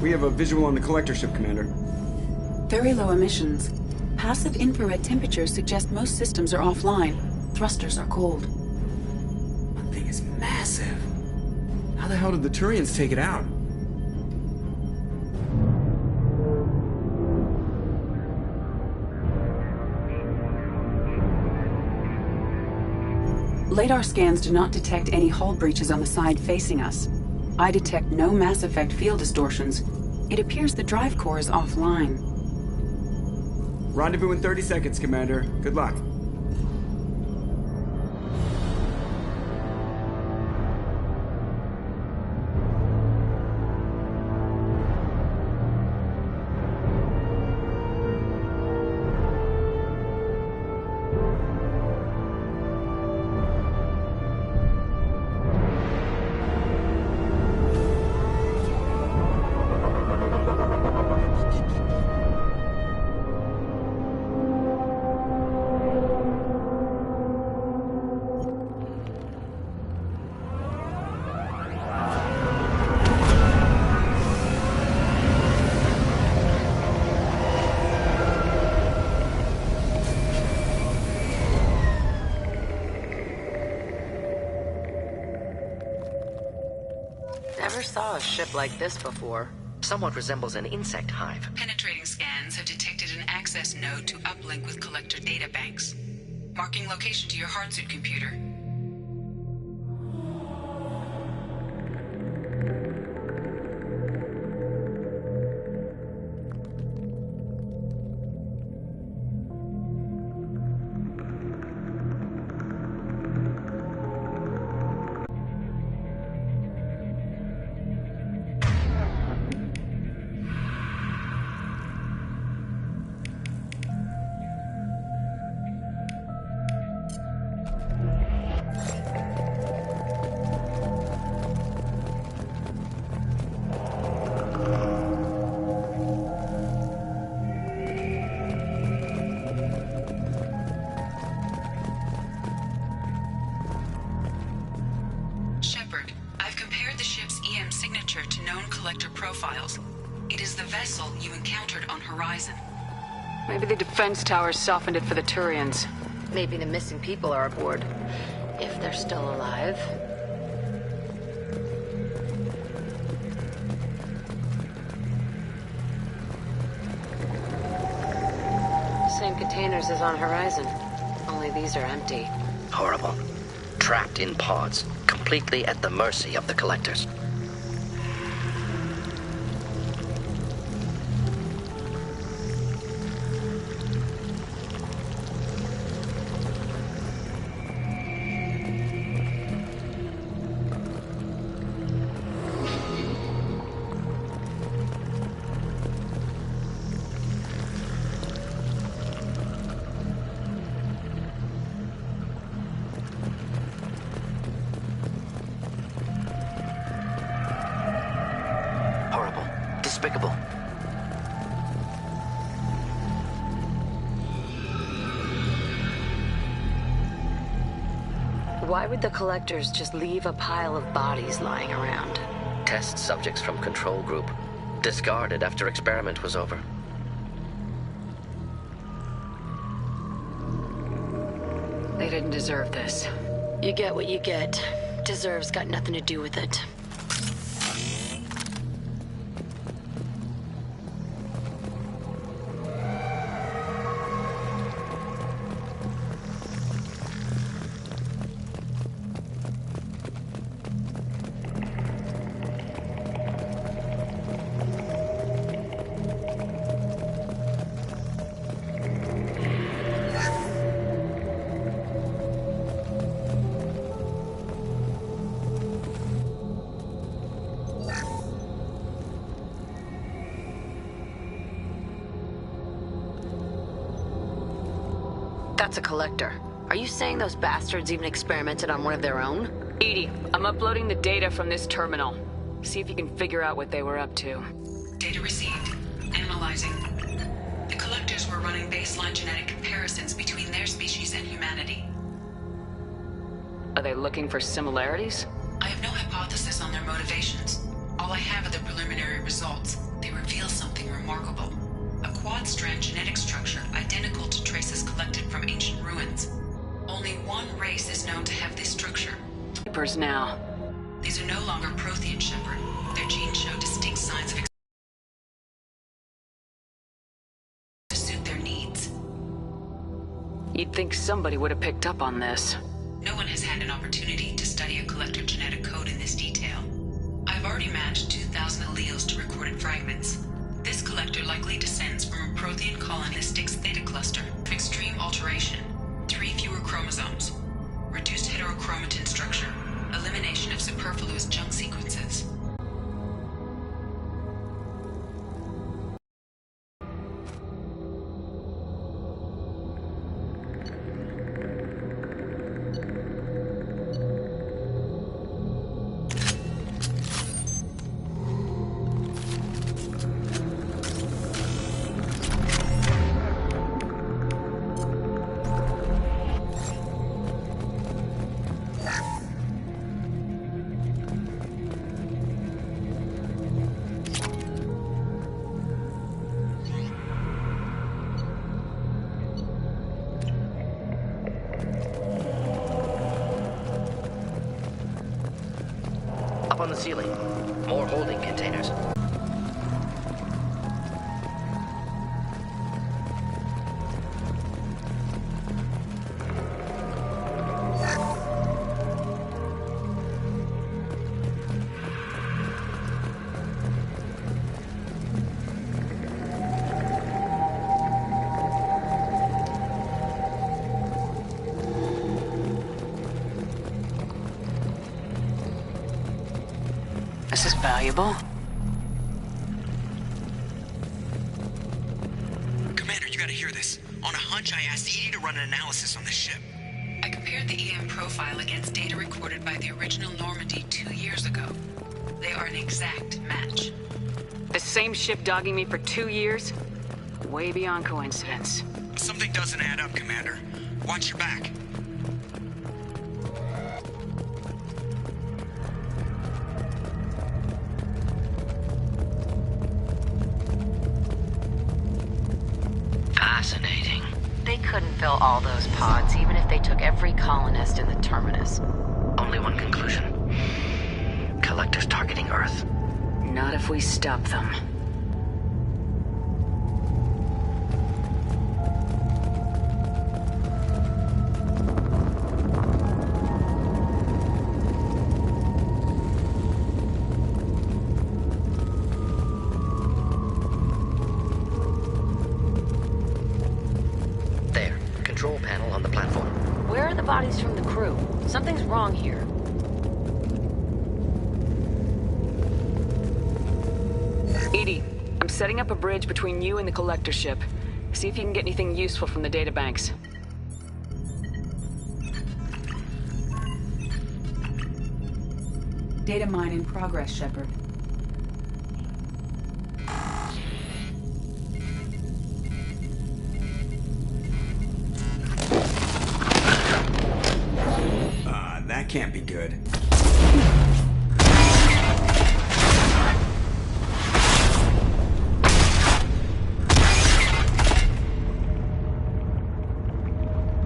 We have a visual on the collector ship, Commander. Very low emissions. Passive infrared temperatures suggest most systems are offline. Thrusters are cold. That thing is massive. How the hell did the Turians take it out? Radar scans do not detect any hull breaches on the side facing us. I detect no Mass Effect field distortions. It appears the drive core is offline. Rendezvous in 30 seconds, Commander. Good luck. never saw a ship like this before. Somewhat resembles an insect hive. Penetrating scans have detected an access node to uplink with collector databanks. Marking location to your hardsuit computer. To known collector profiles. It is the vessel you encountered on Horizon. Maybe the defense towers softened it for the Turians. Maybe the missing people are aboard. If they're still alive. Same containers as on Horizon. Only these are empty. Horrible. Trapped in pods, completely at the mercy of the collectors. Despicable. Why would the collectors just leave a pile of bodies lying around? Test subjects from control group. Discarded after experiment was over. They didn't deserve this. You get what you get. Deserve's got nothing to do with it. That's a collector. Are you saying those bastards even experimented on one of their own? Edie, I'm uploading the data from this terminal. See if you can figure out what they were up to. Data received. Analyzing. The collectors were running baseline genetic comparisons between their species and humanity. Are they looking for similarities? I have no hypothesis on their motivations. All I have are the preliminary results. They reveal something remarkable. A quad-strand genetic structure identical to traces collected from ancient ruins. Only one race is known to have this structure. Papers now. These are no longer Prothean, Shepard. Their genes show distinct signs of to suit their needs. You'd think somebody would have picked up on this. No one has had an opportunity to study a collector genetic code in this detail. I've already matched 2,000 alleles to recorded fragments. This collector likely descends from a Prothean colonistic's theta cluster of extreme alteration, 3 fewer chromosomes, reduced heterochromatin structure, elimination of superfluous junk sequences. Up on the ceiling. More holding containers. This is valuable. Commander, you gotta hear this. On a hunch, I asked Edie to run an analysis on this ship. I compared the EM profile against data recorded by the original Normandy 2 years ago. They are an exact match. The same ship dogging me for 2 years? Way beyond coincidence. Something doesn't add up, Commander. Watch your back. Fascinating. They couldn't fill all those pods, even if they took every colonist in the terminus. Only one conclusion. Collectors targeting Earth. Not if we stop them. There. Control panel on the platform. Where are the bodies from the crew? Something's wrong here. Edie, I'm setting up a bridge between you and the collector ship. See if you can get anything useful from the databanks. Data mine in progress, Shepard. That can't be good.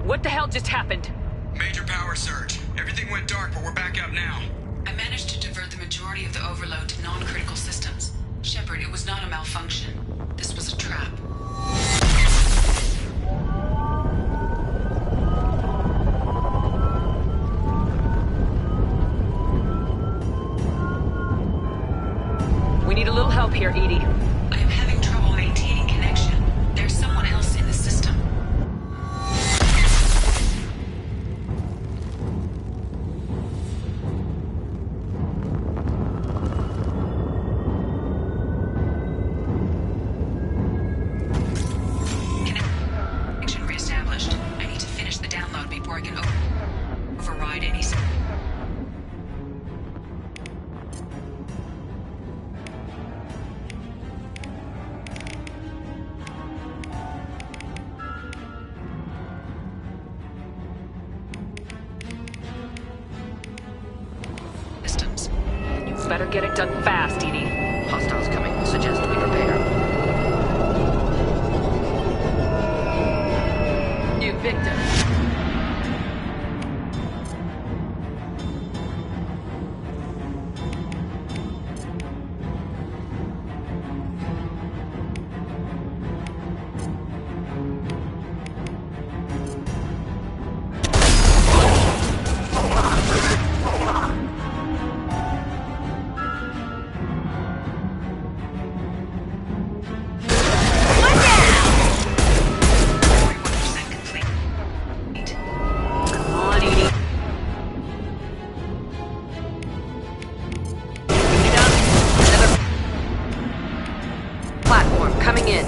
What the hell just happened? Major power surge. Everything went dark, but we're back up now. I managed to divert the majority of the overload to non-critical systems. Shepard, it was not a malfunction. This was a trap. We need a little help here, Edie. I am having trouble maintaining connection. There's someone else in the system. Connection reestablished. I need to finish the download before I can override any... systems. You better get it done fast, Edie. Hostiles coming. Suggest we prepare. New victim. Coming in.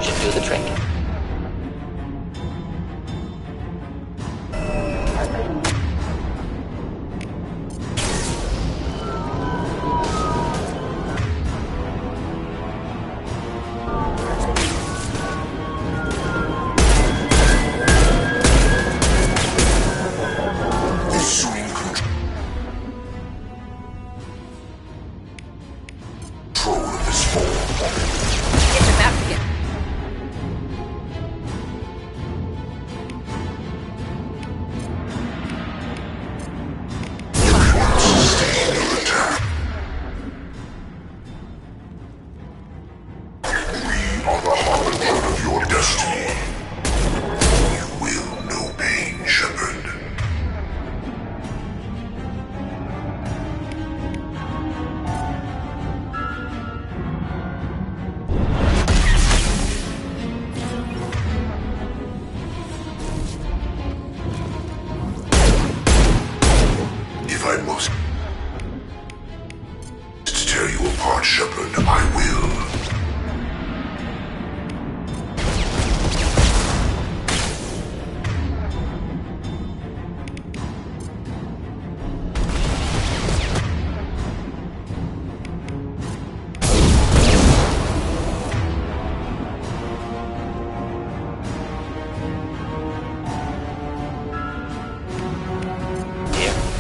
Should do the trick. are the harbinger of your destiny. You will know pain, Shepard. If I must tear you apart, Shepard, I will.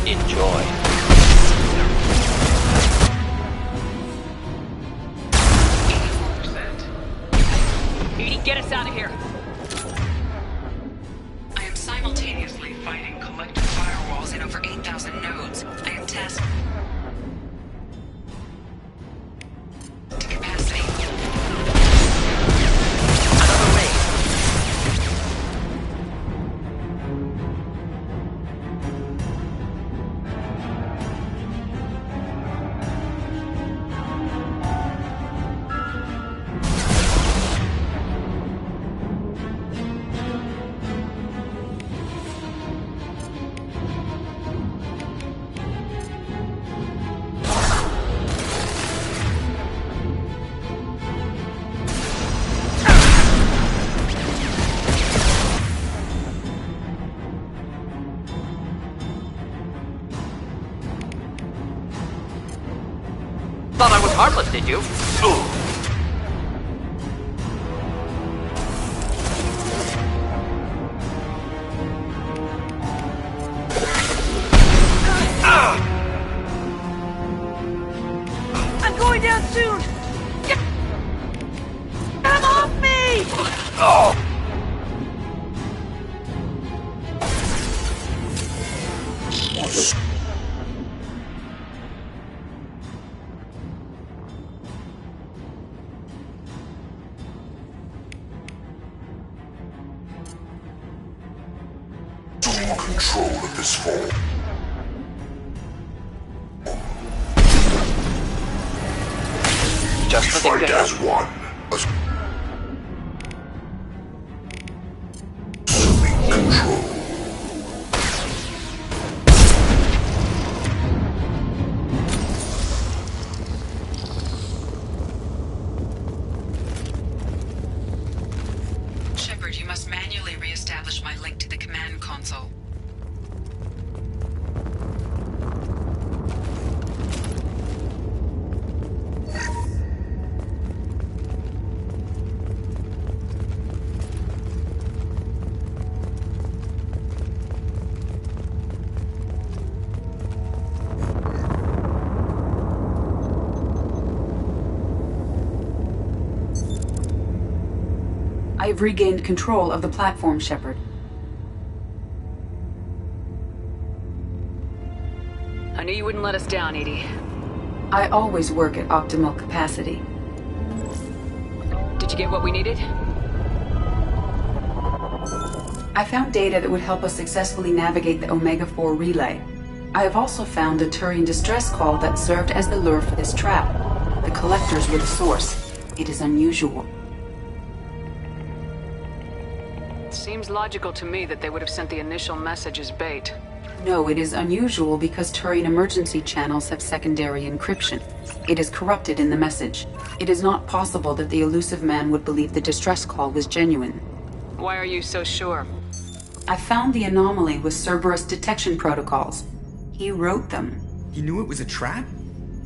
Enjoy. Edie, get us out of here. I am simultaneously fighting collective firewalls in over 8,000 nodes. I am tasked to capacity. Another raid. Thought I was harmless, did you? I'm going down soon! Get him off me! Oh! Total control of this form. Just for the Fight good. as one. Assuming control. Shepard, you must manually re-establish my link to the command console. I have regained control of the platform, Shepard. I knew you wouldn't let us down, Edie. I always work at optimal capacity. Did you get what we needed? I found data that would help us successfully navigate the Omega-4 relay. I have also found a Turian distress call that served as the lure for this trap. The collectors were the source. It is unusual. Seems logical to me that they would have sent the initial message as bait. No, it is unusual because Turian emergency channels have secondary encryption. It is corrupted in the message. It is not possible that the elusive man would believe the distress call was genuine. Why are you so sure? I found the anomaly with Cerberus detection protocols. He wrote them. He knew it was a trap?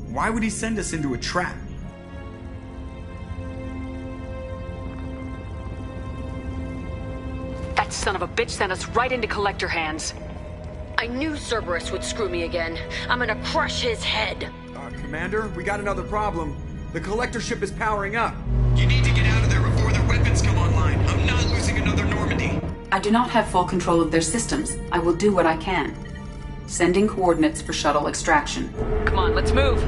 Why would he send us into a trap? That son of a bitch sent us right into Collector hands. I knew Cerberus would screw me again. I'm gonna crush his head. Commander, we got another problem. The collector ship is powering up. You need to get out of there before their weapons come online. I'm not losing another Normandy. I do not have full control of their systems. I will do what I can. Sending coordinates for shuttle extraction. Come on, let's move.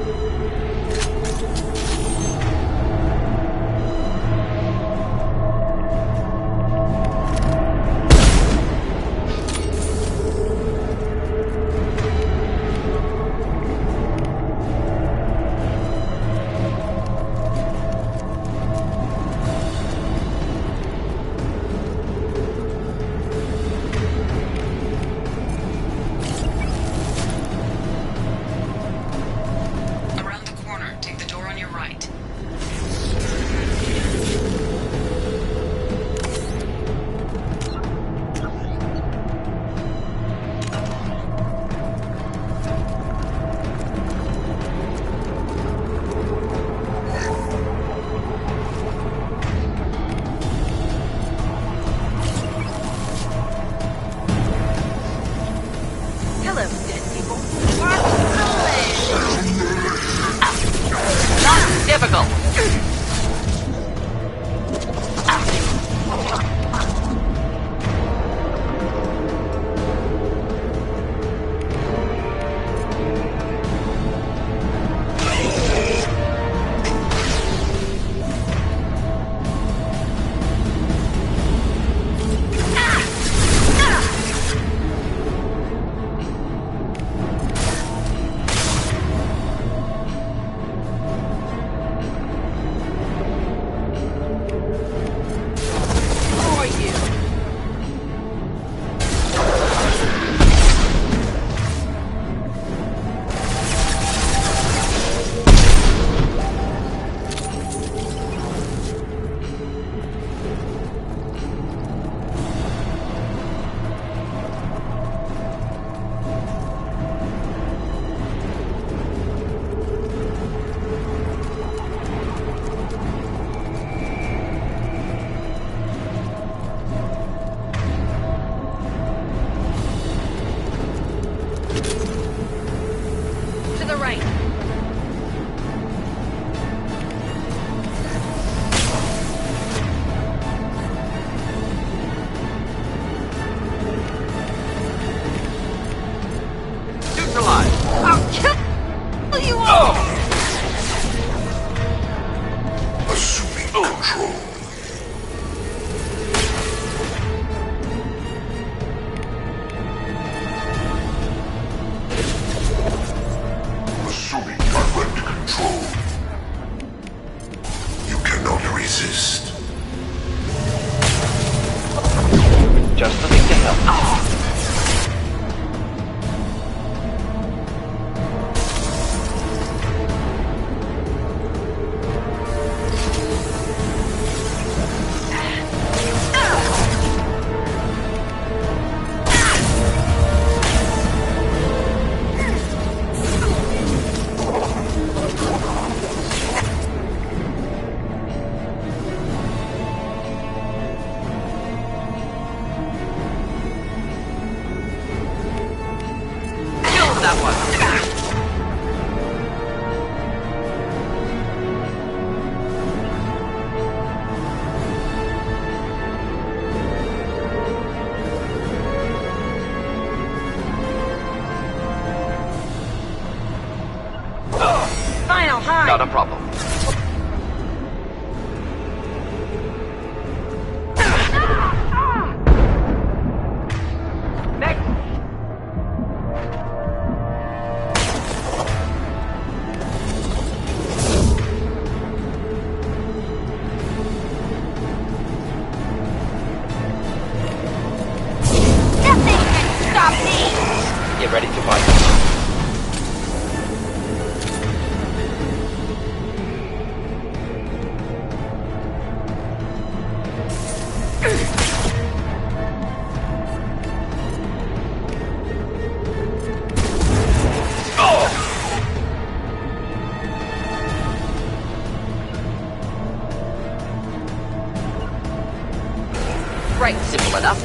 right, simple enough.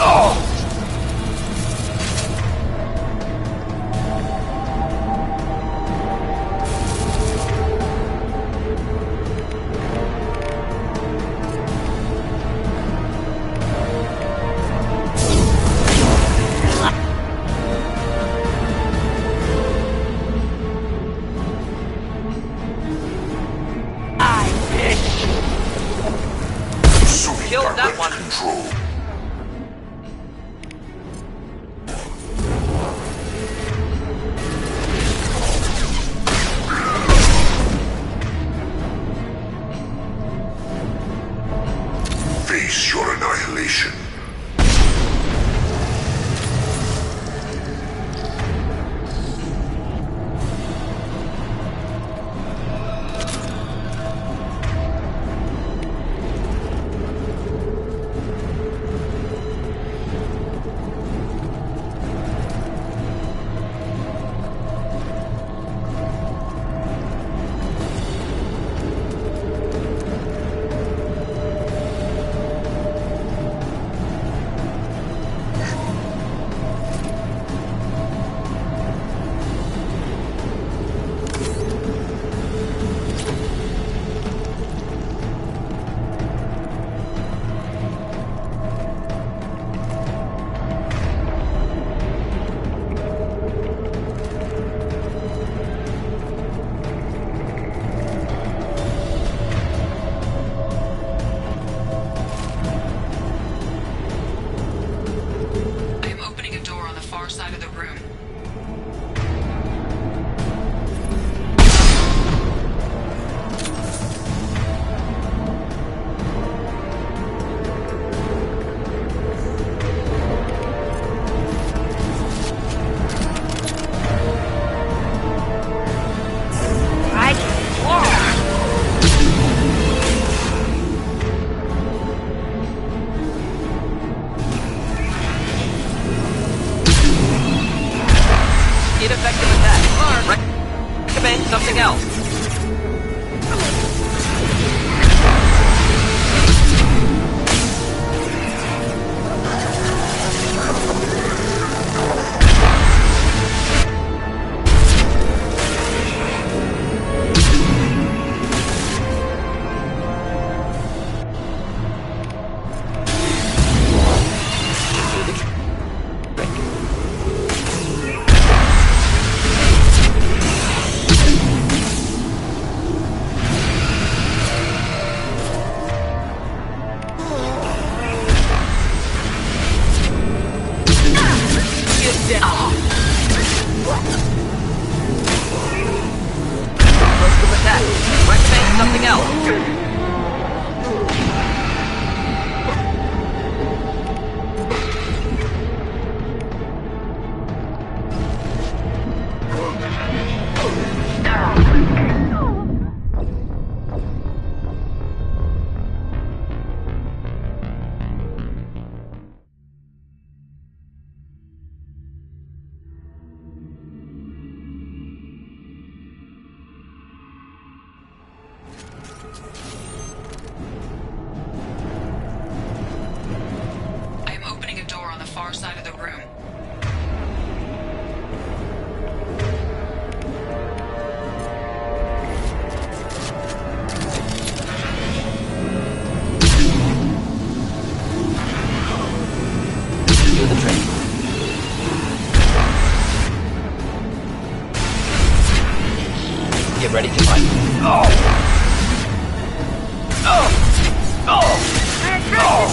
Oh! Killed that one. Control. Face your annihilation. Ineffective attack. Recommend something else. Something else. far side of the room. Do the trick. Get ready to fight. Oh! Oh! Oh! Oh!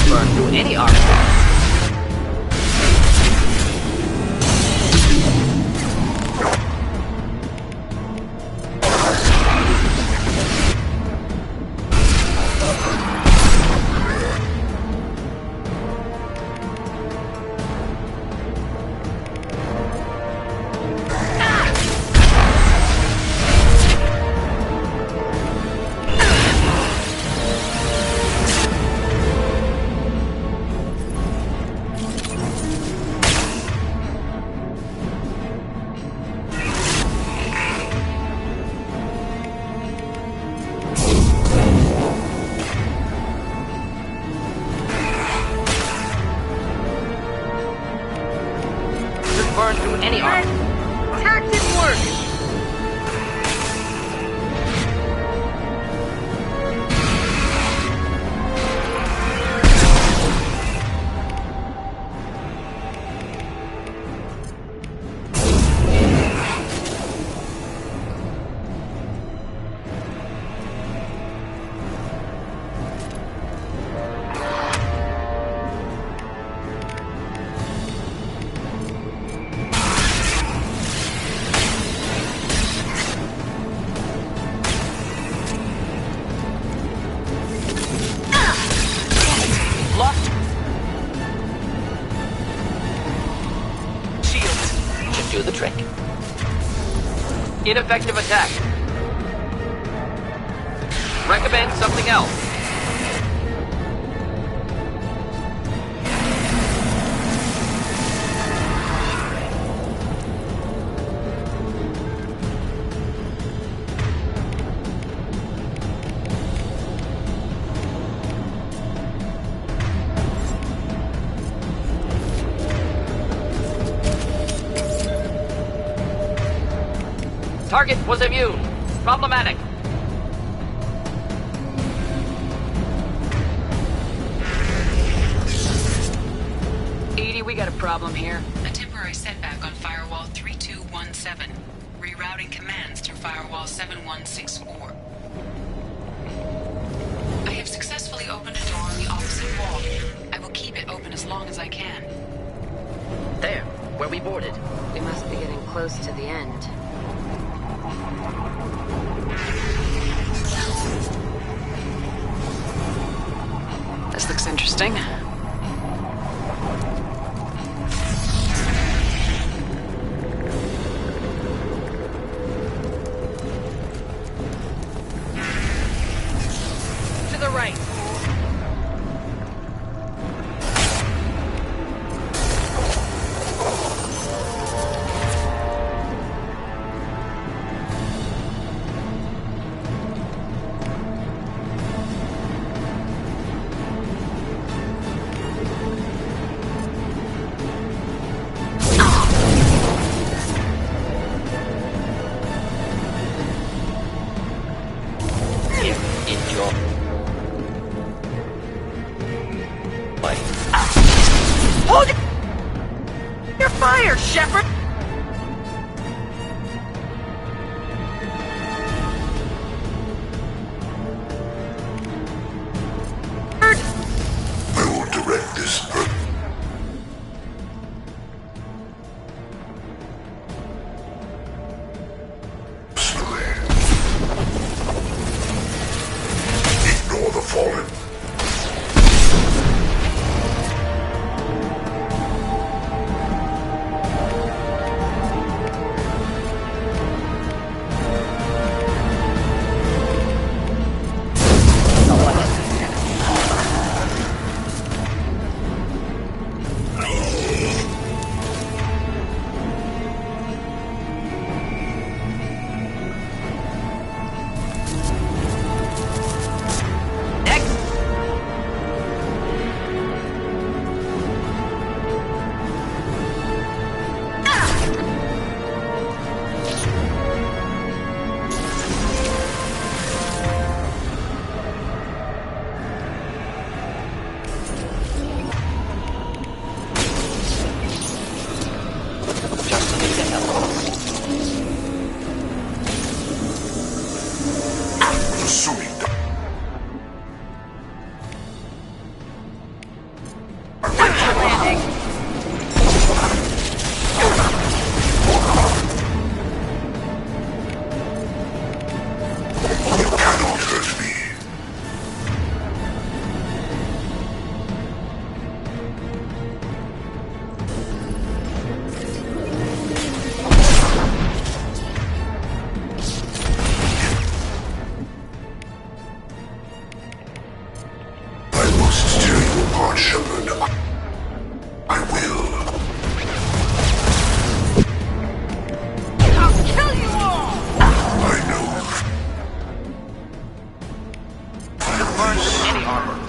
Burn through any armor. Just burn through any armor. Attack didn't work! Do the trick. Ineffective attack. Recommend something else. Target was immune. Problematic. Edie, we got a problem here. A temporary setback on Firewall 3217. Rerouting commands through Firewall 7164. I have successfully opened a door on the opposite wall. I will keep it open as long as I can. There, where we boarded. We must be getting close to the end. This looks interesting. To the right. Hold your fire, Shepard! I will direct this personally. Ignore the fallen. burns with any armor.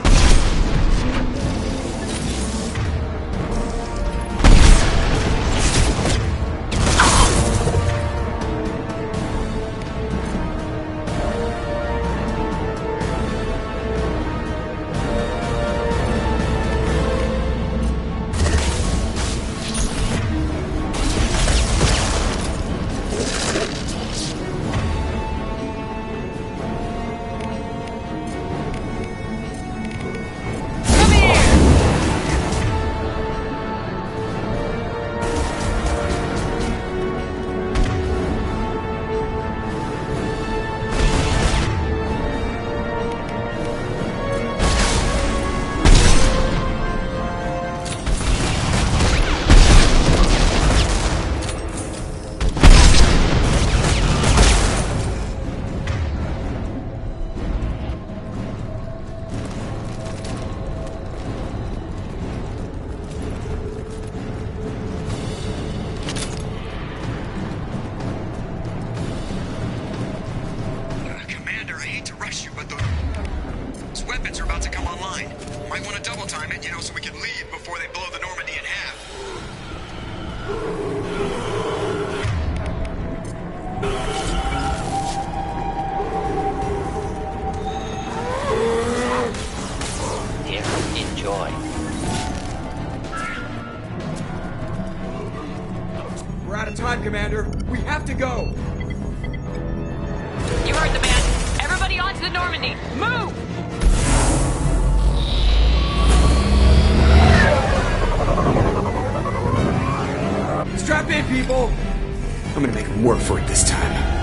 Commander. We have to go! You heard the man. Everybody onto the Normandy. Move! Strap in, people! I'm gonna make them work for it this time.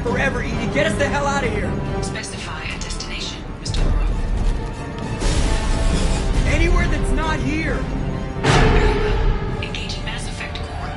Forever, Edie. Get us the hell out of here. Specify a destination, Mr. LaRoe. Anywhere that's not here. Very well. Engaging Mass Effect core.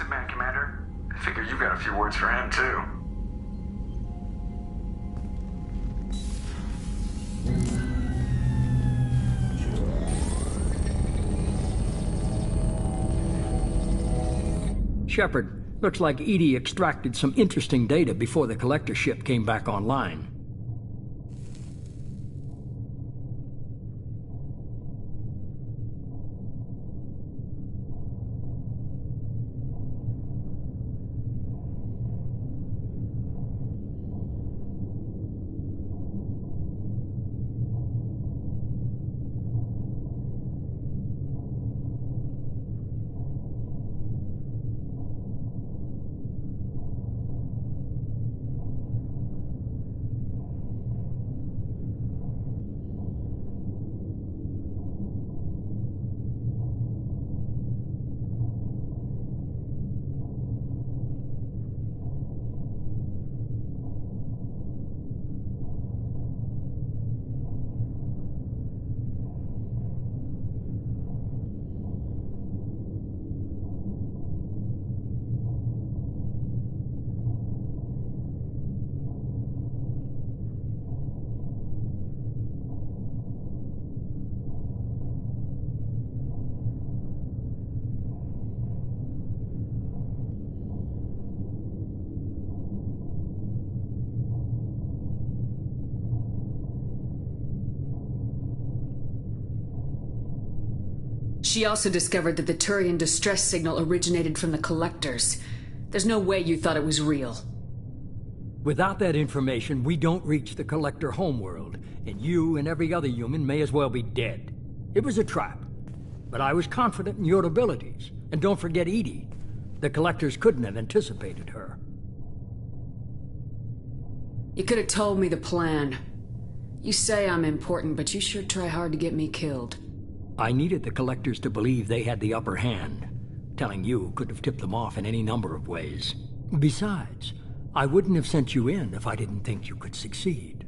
Man, Commander. I figure you've got a few words for him, too. Shepard, looks like Edie extracted some interesting data before the collector ship came back online. She also discovered that the Turian distress signal originated from the Collectors. There's no way you thought it was real. Without that information, we don't reach the Collector homeworld, and you and every other human may as well be dead. It was a trap, but I was confident in your abilities. And don't forget Edie. The Collectors couldn't have anticipated her. You could have told me the plan. You say I'm important, but you sure try hard to get me killed. I needed the Collectors to believe they had the upper hand. Telling you could have tipped them off in any number of ways. Besides, I wouldn't have sent you in if I didn't think you could succeed.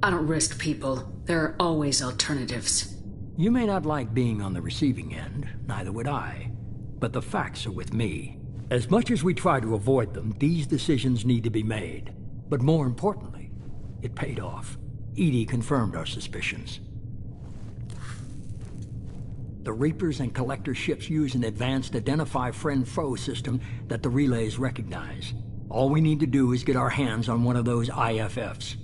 I don't risk people. There are always alternatives. You may not like being on the receiving end, neither would I. But the facts are with me. As much as we try to avoid them, these decisions need to be made. But more importantly, it paid off. Edie confirmed our suspicions. The Reapers and Collector ships use an advanced identify friend-foe system that the relays recognize. All we need to do is get our hands on one of those IFFs.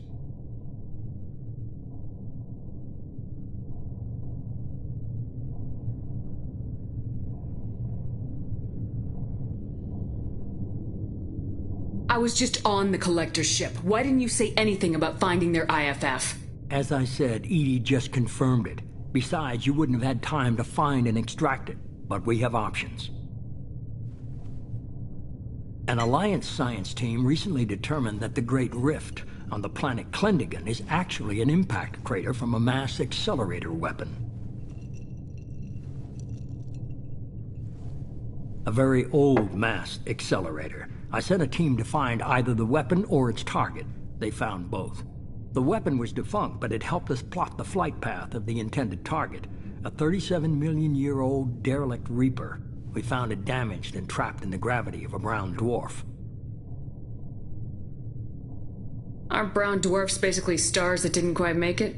I was just on the Collector ship. Why didn't you say anything about finding their IFF? As I said, Edie just confirmed it. Besides, you wouldn't have had time to find and extract it. But we have options. An Alliance science team recently determined that the Great Rift on the planet Klendigan is actually an impact crater from a mass accelerator weapon. A very old mass accelerator. I sent a team to find either the weapon or its target. They found both. The weapon was defunct, but it helped us plot the flight path of the intended target, a 37-million-year-old derelict Reaper. We found it damaged and trapped in the gravity of a brown dwarf. Aren't brown dwarfs basically stars that didn't quite make it?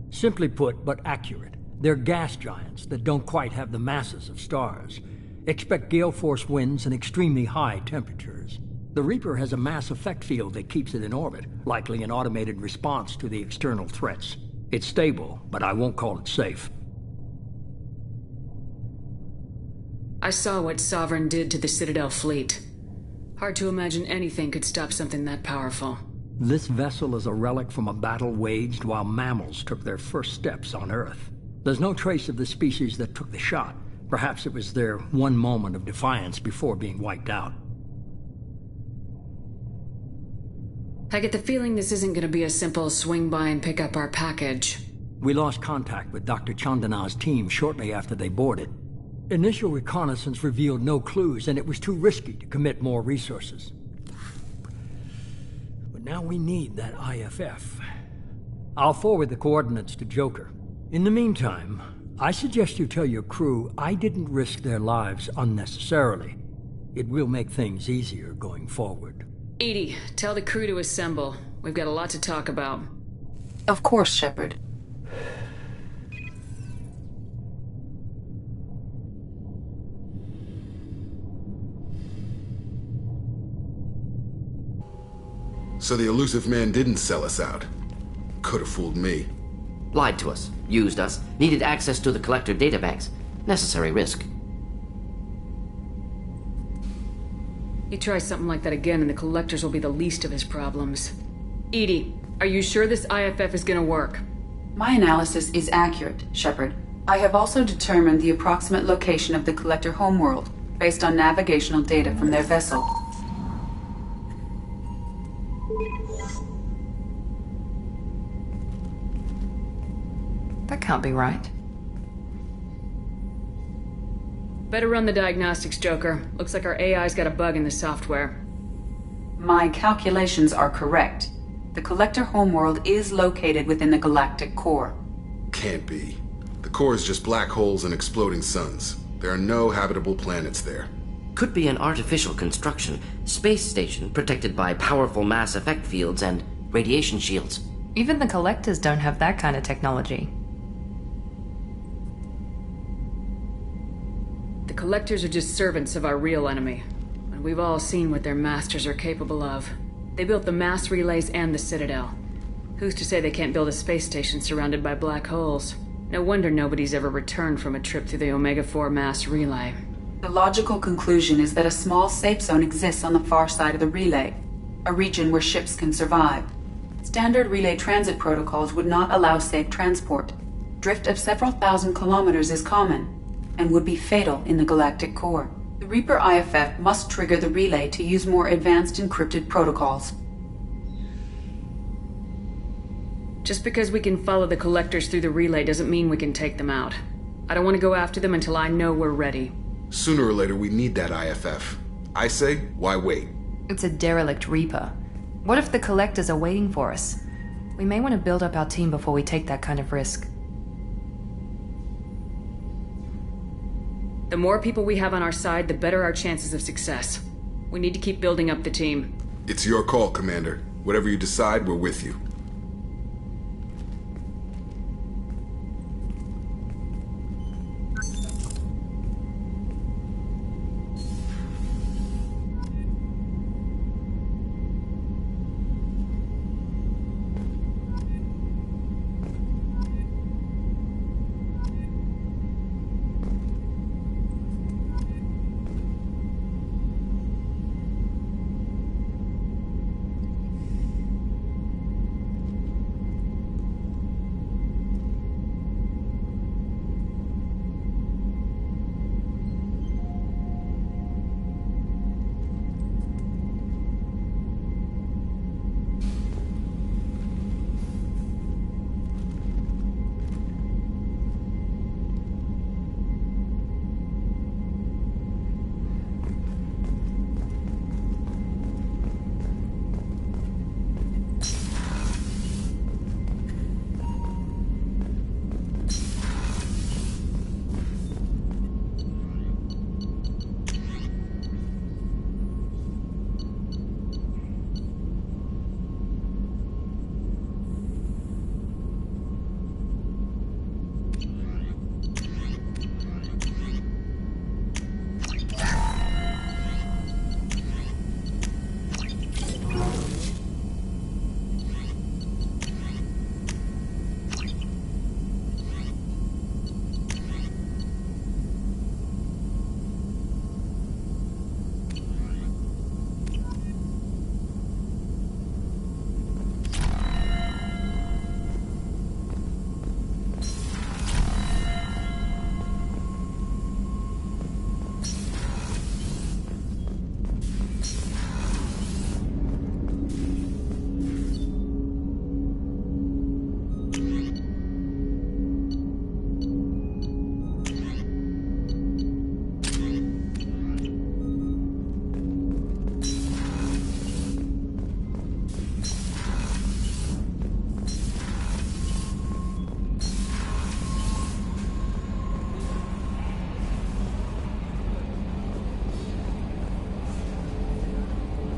Simply put, but accurate. They're gas giants that don't quite have the masses of stars. Expect gale force winds and extremely high temperatures. The Reaper has a mass effect field that keeps it in orbit, likely an automated response to the external threats. It's stable, but I won't call it safe. I saw what Sovereign did to the Citadel fleet. Hard to imagine anything could stop something that powerful. This vessel is a relic from a battle waged while mammals took their first steps on Earth. There's no trace of the species that took the shot. Perhaps it was their one moment of defiance before being wiped out. I get the feeling this isn't going to be a simple swing by and pick up our package. We lost contact with Dr. Chandana's team shortly after they boarded. Initial reconnaissance revealed no clues, and it was too risky to commit more resources. But now we need that IFF. I'll forward the coordinates to Joker. In the meantime, I suggest you tell your crew I didn't risk their lives unnecessarily. It will make things easier going forward. Edie, tell the crew to assemble. We've got a lot to talk about. Of course, Shepard. So the elusive man didn't sell us out. Could have fooled me. Lied to us, used us, needed access to the Collector databanks. Necessary risk. You try something like that again and the Collectors will be the least of his problems. Edie, are you sure this IFF is gonna work? My analysis is accurate, Shepard. I have also determined the approximate location of the Collector homeworld, based on navigational data from their vessel. That can't be right. Better run the diagnostics, Joker. Looks like our AI's got a bug in the software. My calculations are correct. The Collector homeworld is located within the galactic core. Can't be. The core is just black holes and exploding suns. There are no habitable planets there. Could be an artificial construction, space station protected by powerful mass effect fields and radiation shields. Even the Collectors don't have that kind of technology. The Collectors are just servants of our real enemy. And we've all seen what their masters are capable of. They built the mass relays and the Citadel. Who's to say they can't build a space station surrounded by black holes? No wonder nobody's ever returned from a trip through the Omega-4 mass relay. The logical conclusion is that a small safe zone exists on the far side of the relay, a region where ships can survive. Standard relay transit protocols would not allow safe transport. Drift of several thousand kilometers is common, and would be fatal in the galactic core. The Reaper IFF must trigger the relay to use more advanced encrypted protocols. Just because we can follow the collectors through the relay doesn't mean we can take them out. I don't want to go after them until I know we're ready. Sooner or later, we need that IFF. I say, why wait? It's a derelict Reaper. What if the collectors are waiting for us? We may want to build up our team before we take that kind of risk. The more people we have on our side, the better our chances of success. We need to keep building up the team. It's your call, Commander. Whatever you decide, we're with you.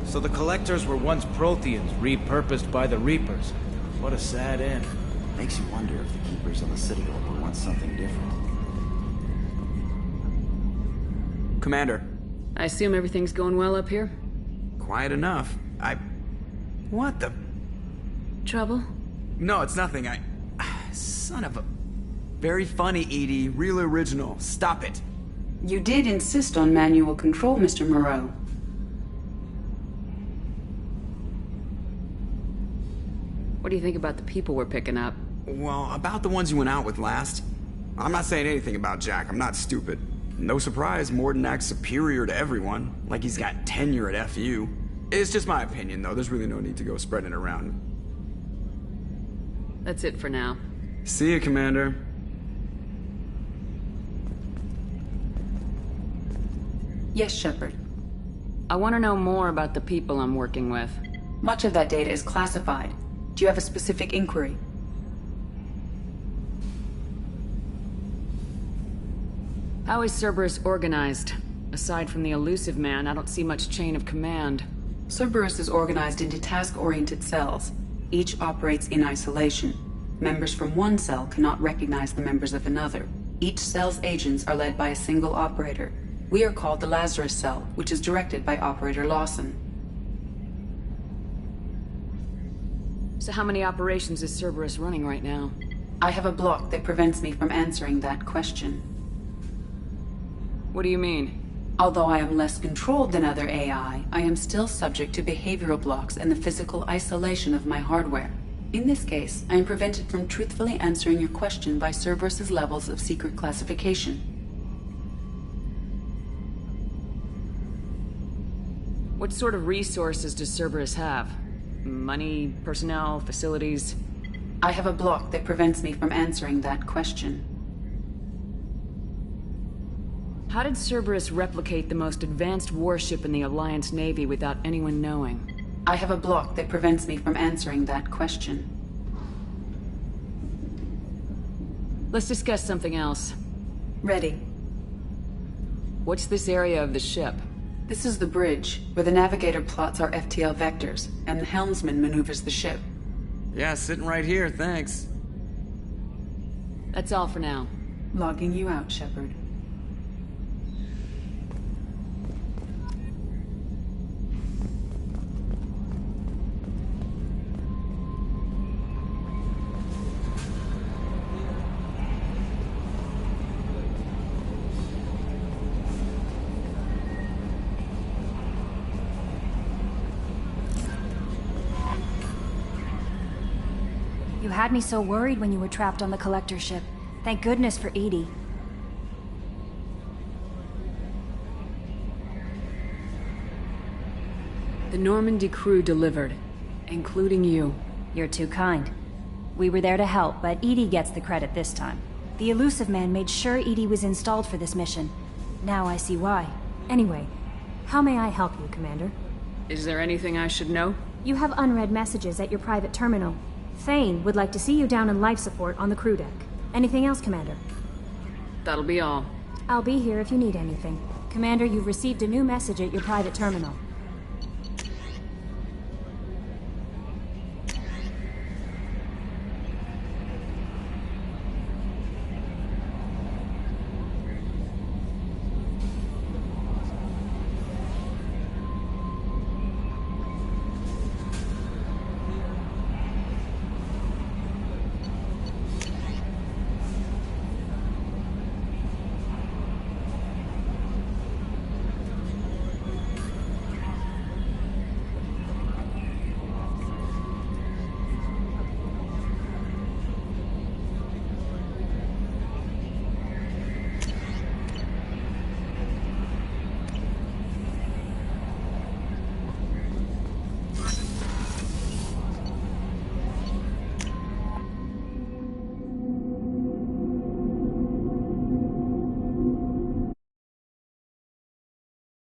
So the Collectors were once Protheans, repurposed by the Reapers. What a sad end. Makes you wonder if the Keepers on the Citadel were once something different. Commander. I assume everything's going well up here? Quiet enough. What the... Trouble? No, it's nothing. Son of a... Very funny, Edie. Real original. Stop it. You did insist on manual control, Mr. Moreau. What do you think about the people we're picking up? Well, about the ones you went out with last. I'm not saying anything about Jack. I'm not stupid. No surprise, Morden acts superior to everyone. Like he's got tenure at FU. It's just my opinion, though. There's really no need to go spreading it around. That's it for now. See you, Commander. Yes, Shepard. I want to know more about the people I'm working with. Much of that data is classified. Do you have a specific inquiry? How is Cerberus organized? Aside from the elusive man, I don't see much chain of command. Cerberus is organized into task-oriented cells. Each operates in isolation. Members from one cell cannot recognize the members of another. Each cell's agents are led by a single operator. We are called the Lazarus Cell, which is directed by Operator Lawson. So how many operations is Cerberus running right now? I have a block that prevents me from answering that question. What do you mean? Although I am less controlled than other AI, I am still subject to behavioral blocks and the physical isolation of my hardware. In this case, I am prevented from truthfully answering your question by Cerberus's levels of secret classification. What sort of resources does Cerberus have? Money, personnel, facilities? I have a block that prevents me from answering that question. How did Cerberus replicate the most advanced warship in the Alliance Navy without anyone knowing? I have a block that prevents me from answering that question. Let's discuss something else. Ready. What's this area of the ship? This is the bridge, where the navigator plots our FTL vectors, and the helmsman maneuvers the ship. Yeah, sitting right here, thanks. That's all for now. Logging you out, Shepard. You had me so worried when you were trapped on the Collector ship. Thank goodness for Edie. The Normandy crew delivered, including you. You're too kind. We were there to help, but Edie gets the credit this time. The Elusive Man made sure Edie was installed for this mission. Now I see why. Anyway, how may I help you, Commander? Is there anything I should know? You have unread messages at your private terminal. Thane would like to see you down in life support on the crew deck. Anything else, Commander? That'll be all. I'll be here if you need anything. Commander, you've received a new message at your private terminal.